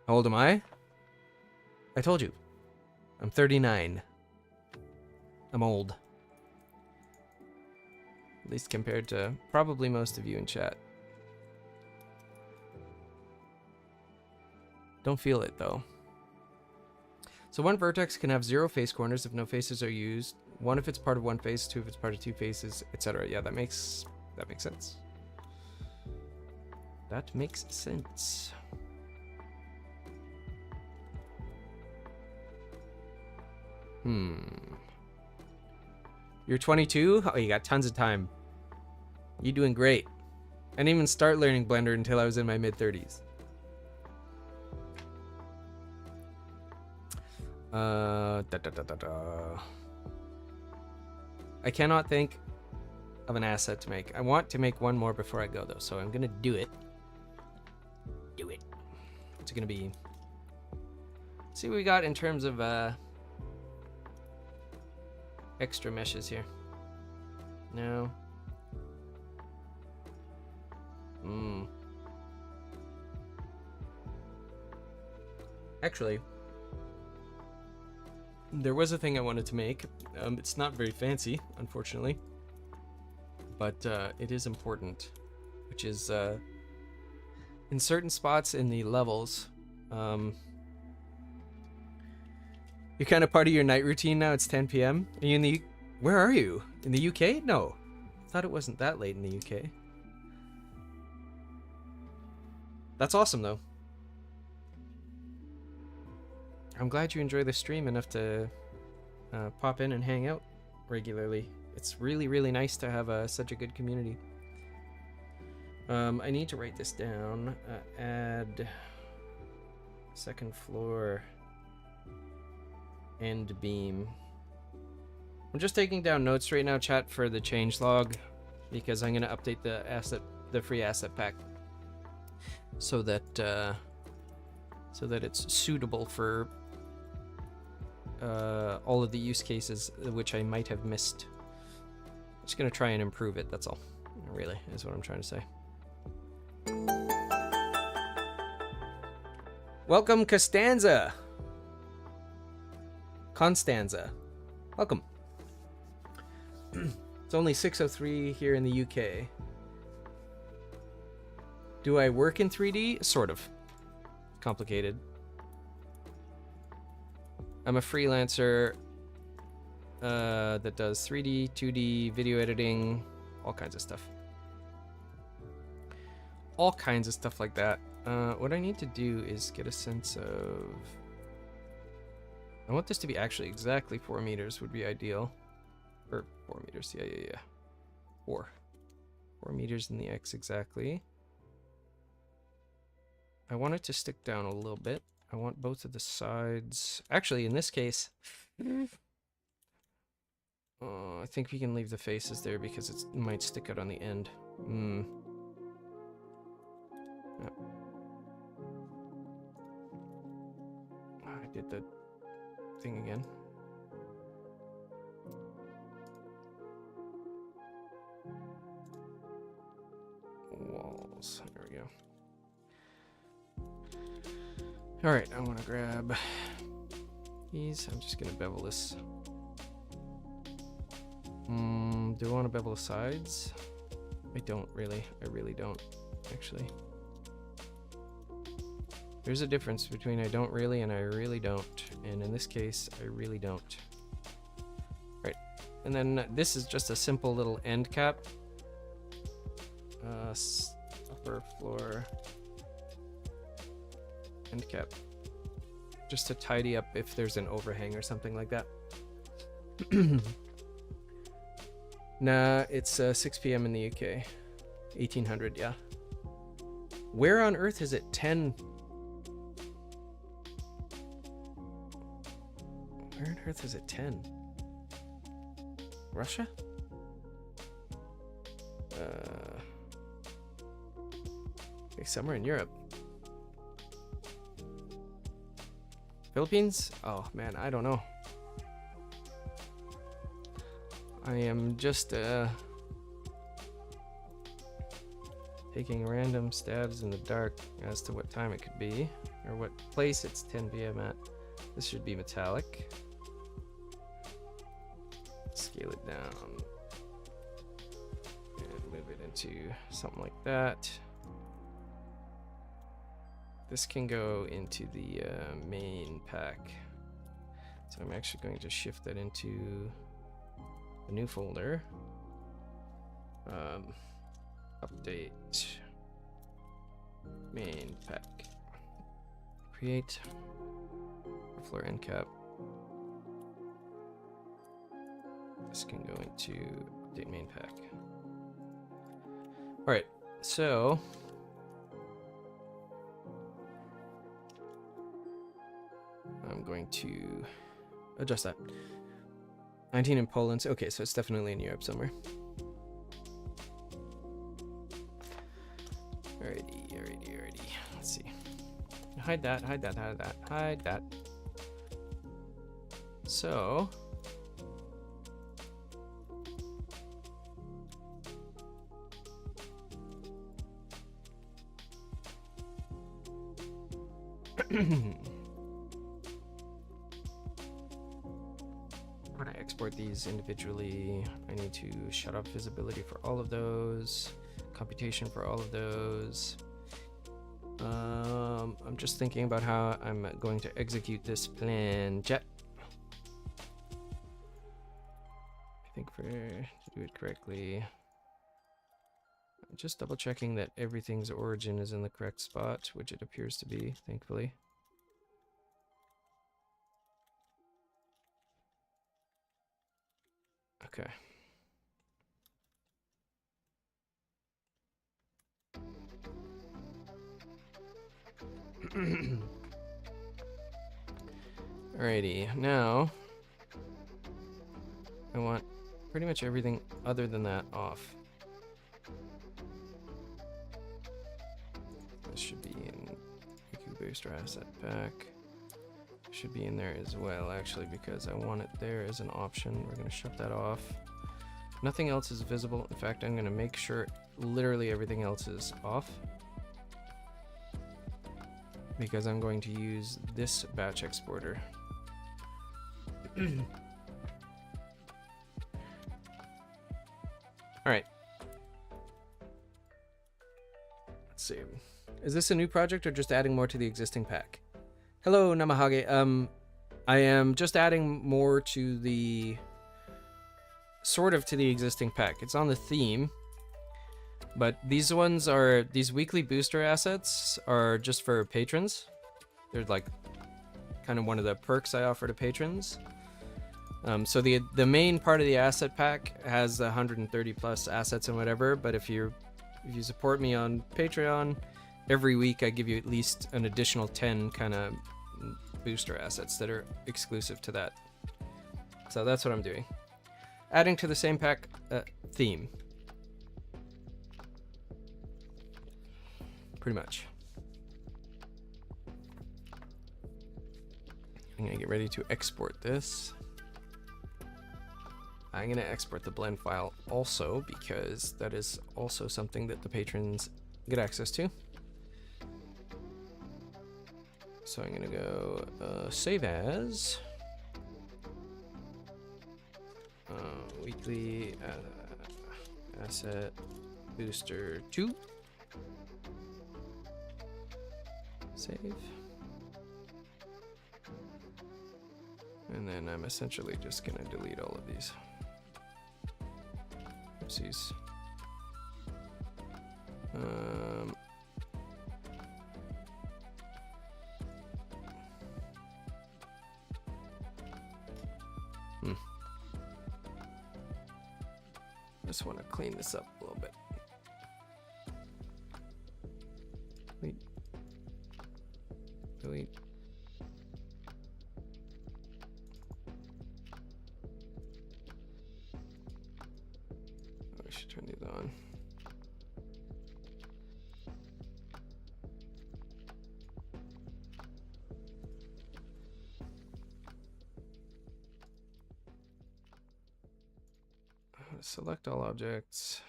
How old am I? I told you. I'm 39. I'm old. At least compared to probably most of you in chat. Don't feel it though. So one vertex can have 0 face corners if no faces are used. 1 if it's part of one phase, 2 if it's part of 2 phases, etc. Yeah, that makes sense. That makes sense. You're 22? Oh, you got tons of time. You're doing great. I didn't even start learning Blender until I was in my mid-30s. I cannot think of an asset to make. I want to make one more before I go, though, so I'm gonna do it. Do it. What's it gonna be? Let's see what we got in terms of extra meshes here. No. Actually, there was a thing I wanted to make. It's not very fancy, unfortunately, but it is important, which is in certain spots in the levels, you're kind of part of your night routine now. It's 10 p.m. Are you in the... Where are you? In the UK? No. I thought it wasn't that late in the UK. That's awesome, though. I'm glad you enjoy the stream enough to pop in and hang out regularly. It's really, really nice to have such a good community. I need to write this down. Add second floor end beam. I'm just taking down notes right now, chat, for the changelog, because I'm going to update the free asset pack, so that it's suitable for all of the use cases which I might have missed. I'm just going to try and improve it, that's all. Really, is what I'm trying to say. Welcome, Constanza. Welcome. It's only 6:03 here in the UK. Do I work in 3D? Sort of. Complicated. I'm a freelancer that does 3D, 2D, video editing, all kinds of stuff. All kinds of stuff like that. What I need to do is get a sense of... I want this to be actually exactly 4 meters would be ideal. Or 4 meters, yeah. 4 meters in the X exactly. I want it to stick down a little bit. I want both of the sides. Actually, in this case, I think we can leave the faces there because it might stick out on the end. Yep. I did the thing again. Walls. There we go. All right, I want to grab these. I'm just gonna bevel this. Do I want to bevel the sides? I don't really. I really don't, actually. There's a difference between I don't really and I really don't. And in this case, I really don't. Right. And then this is just a simple little end cap. Upper floor end cap. Just to tidy up if there's an overhang or something like that. Nah, it's 6 p.m. in the UK. 1800, yeah. Where on earth is it 10? Where on earth is it 10? Russia? Okay, somewhere in Europe. Philippines? Oh man, I don't know. I am just taking random stabs in the dark as to what time it could be, or what place it's 10 p.m. at. This should be metallic. Scale it down and move it into something like that. This can go into the main pack. So I'm actually going to shift that into a new folder. Update main pack. Create floor end cap. This can go into update main pack. All right, so I'm going to adjust that. 19 in Poland. Okay, so it's definitely in Europe somewhere. Alrighty. Let's see. Hide that. So when I export these individually, I need to shut off visibility for all of those, computation for all of those. I'm just thinking about how I'm going to execute this plan. Jet. I think to do it correctly, I'm just double checking that everything's origin is in the correct spot, which it appears to be, thankfully. Okay. Alrighty, now I want pretty much everything other than that off. This should be in EQ Booster Asset Pack. Should be in there as well, actually, because I want it there as an option. We're going to shut that off. Nothing else is visible. In fact, I'm going to make sure literally everything else is off, because I'm going to use this batch exporter. Alright. Let's see. Is this a new project or just adding more to the existing pack? Hello, Namahage. I am just adding more to the... sort of to the existing pack. It's on the theme. But these ones are... these weekly booster assets are just for patrons. They're like kind of one of the perks I offer to patrons. So the main part of the asset pack has 130 plus assets and whatever, but if you support me on Patreon, every week I give you at least an additional 10 kind of booster assets that are exclusive to that. So that's what I'm doing. Adding to the same pack theme. Pretty much. I'm gonna get ready to export this. I'm going to export the blend file also, because that is also something that the patrons get access to. So I'm going to go save as weekly asset booster 2. Save. And then I'm essentially just going to delete all of these. Oopsies. I just want to clean this up a little bit. Delete. I should turn these on. Select all objects.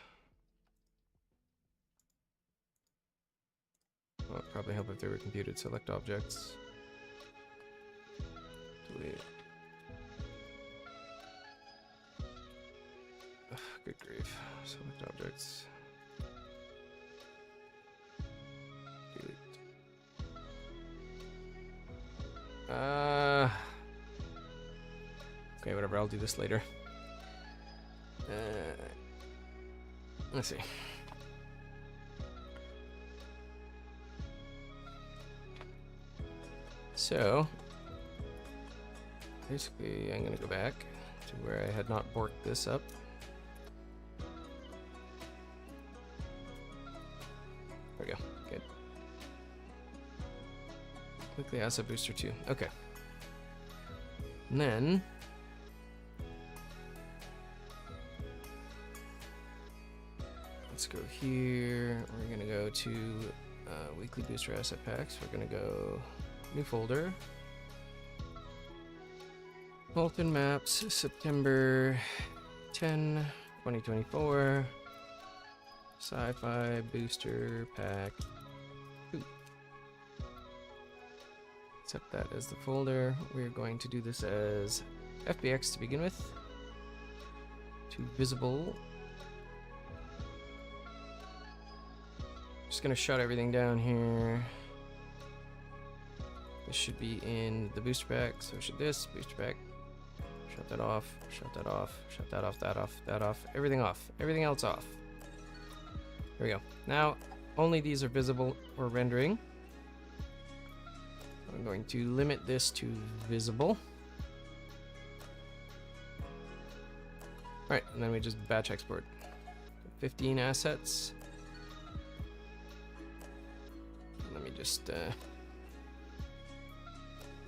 Well, it'd probably help if they were computed. Select objects. Delete. Ugh, good grief. Select objects. Delete. Okay, whatever. I'll do this later. Let's see. So, basically, I'm going to go back to where I had not borked this up. There we go. Good. Quickly asset booster 2. Okay. And then let's go here. We're going to go to weekly booster asset packs. We're going to go new folder. Molten Maps, September 10, 2024. SciFi Booster Pack 2. Set that as the folder. We're going to do this as FBX to begin with. To visible. Just gonna shut everything down here. This should be in the booster pack, so should this booster pack. Shut that off, shut that off, shut that off, that off, that off, everything off, everything else off. There we go. Now, only these are visible or rendering. I'm going to limit this to visible. Alright, and then we just batch export. 15 assets. Let me just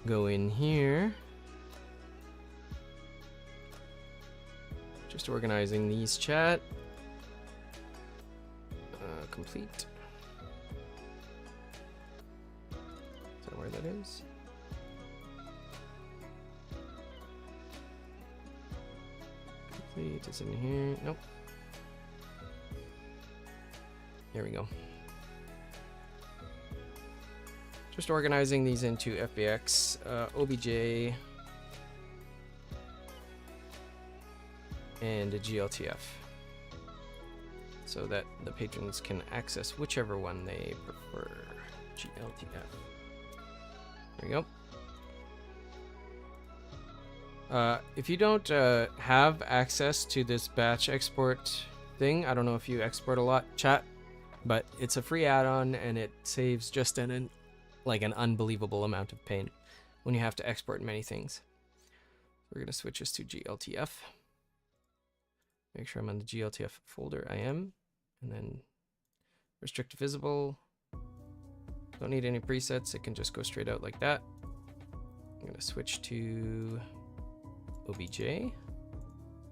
go in here. Just organizing these, chat. Complete. Is that where that is? Complete is in here. Nope. There we go. Just organizing these into FBX, OBJ, and a GLTF, so that the patrons can access whichever one they prefer. GLTF. There we go. If you don't have access to this batch export thing, I don't know if you export a lot, chat, but it's a free add-on and it saves just an unbelievable amount of pain when you have to export many things. We're going to switch this to GLTF. Make sure I'm on the GLTF folder. I am. And then restrict to visible. Don't need any presets. It can just go straight out like that. I'm going to switch to OBJ.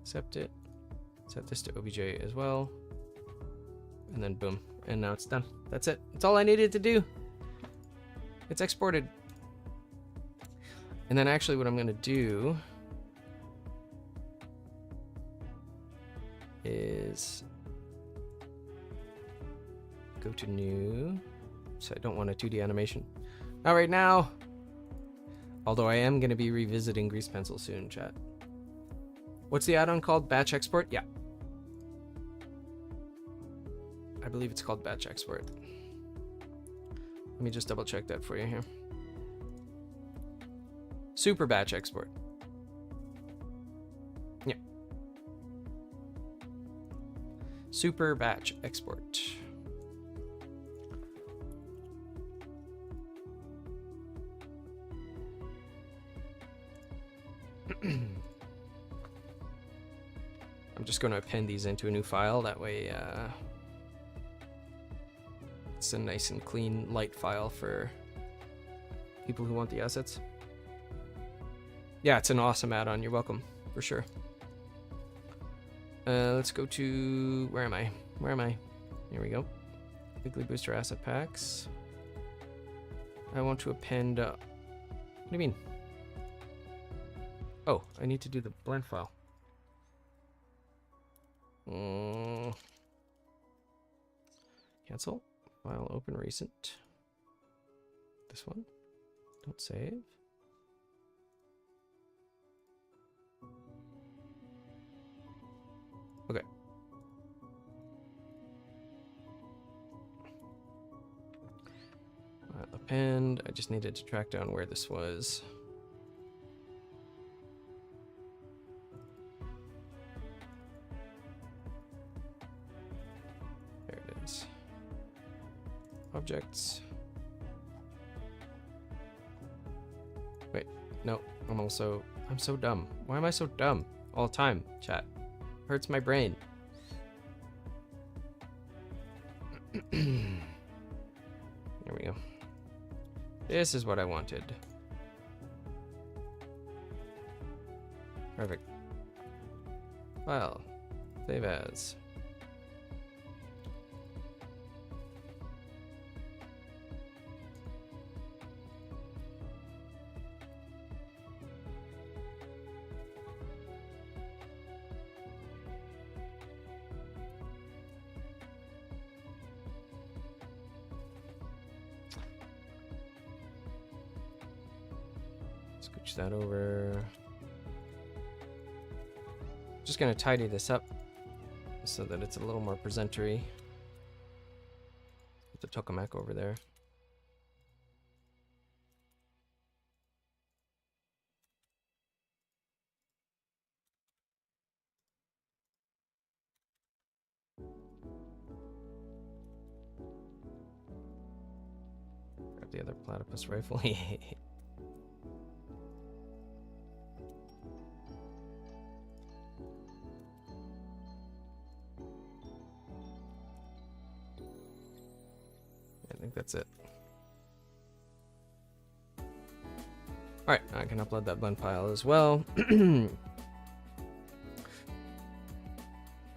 Accept it. Set this to OBJ as well. And then boom. And now it's done. That's it. That's all I needed to do. It's exported. And then actually what I'm going to do is go to new. So I don't want a 2D animation. Not right now. Although I am going to be revisiting Grease Pencil soon, chat. What's the add-on called? Batch Export? Yeah. I believe it's called Batch Export. Let me just double check that for you here. Super Batch Export. Yeah. Super Batch Export. I'm just going to append these into a new file. That way it's a nice and clean, light file for people who want the assets. Yeah, it's an awesome add-on. You're welcome, for sure. Let's go to... Where am I? Where am I? Here we go. Weekly Booster Asset Packs. I want to append... what do you mean? Oh, I need to do the blend file. Cancel. File open recent. This one. Don't save. Okay. Append. I just needed to track down where this was. pylons. Objects. Wait, no, I'm so dumb. Why am I so dumb all the time, chat? Hurts my brain. There we go. This is what I wanted. Perfect. File. Save as. Scooch that over. Just gonna tidy this up so that it's a little more presentary. Put the tokamak over there. Grab the other platypus rifle. I think that's it. Alright, I can upload that blend file as well.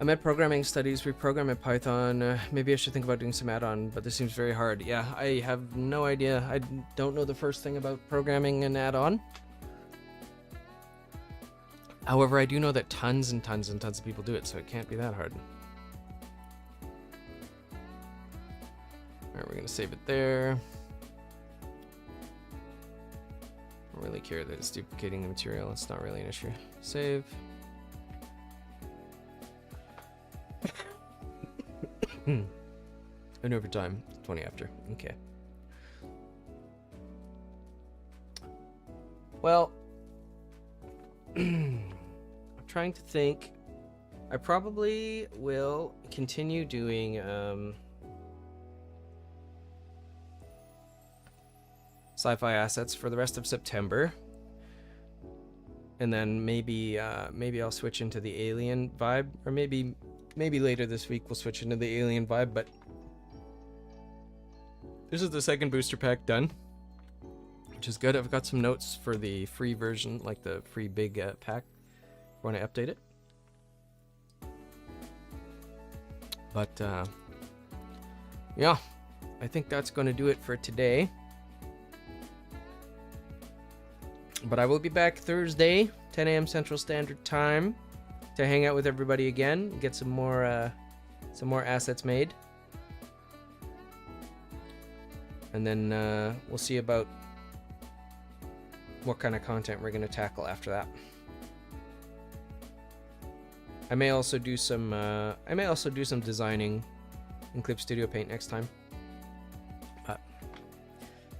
I'm at programming studies. We program in Python. Maybe I should think about doing some add-on, but this seems very hard. Yeah, I have no idea. I don't know the first thing about programming an add-on. However, I do know that tons and tons and tons of people do it, so it can't be that hard. Alright, we're going to save it there. I don't really care that it's duplicating the material. It's not really an issue. Save. And over time, 20 after. Okay. Well, I'm trying to think. I probably will continue doing SciFi assets for the rest of September, and then maybe I'll switch into the alien vibe, or maybe later this week we'll switch into the alien vibe. But this is the second booster pack done, which is good. I've got some notes for the free version, like the free big pack, when I update it. But yeah, I think that's going to do it for today. But I will be back Thursday, 10 a.m. Central Standard Time, to hang out with everybody again, get some more assets made, and then we'll see about what kind of content we're going to tackle after that. I may also do some designing in Clip Studio Paint next time.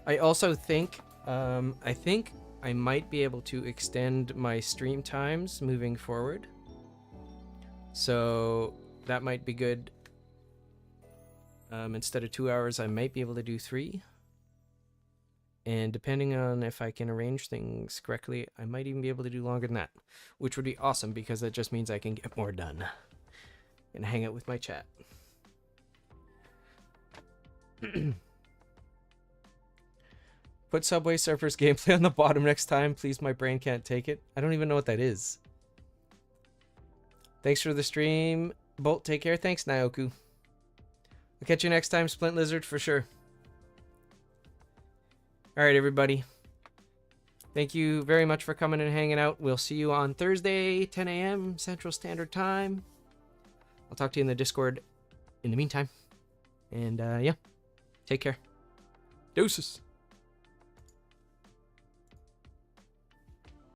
I also think I might be able to extend my stream times moving forward. So that might be good. Instead of 2 hours, I might be able to do 3. And depending on if I can arrange things correctly, I might even be able to do longer than that, which would be awesome because that just means I can get more done and hang out with my chat. Put Subway Surfers gameplay on the bottom next time, please. My brain can't take it. I don't even know what that is. Thanks for the stream, Bolt. Take care. Thanks, Naoku. I'll catch you next time, Splint Lizard, for sure. All right, everybody. Thank you very much for coming and hanging out. We'll see you on Thursday, 10 a.m. Central Standard Time. I'll talk to you in the Discord in the meantime. And yeah, take care. Deuces.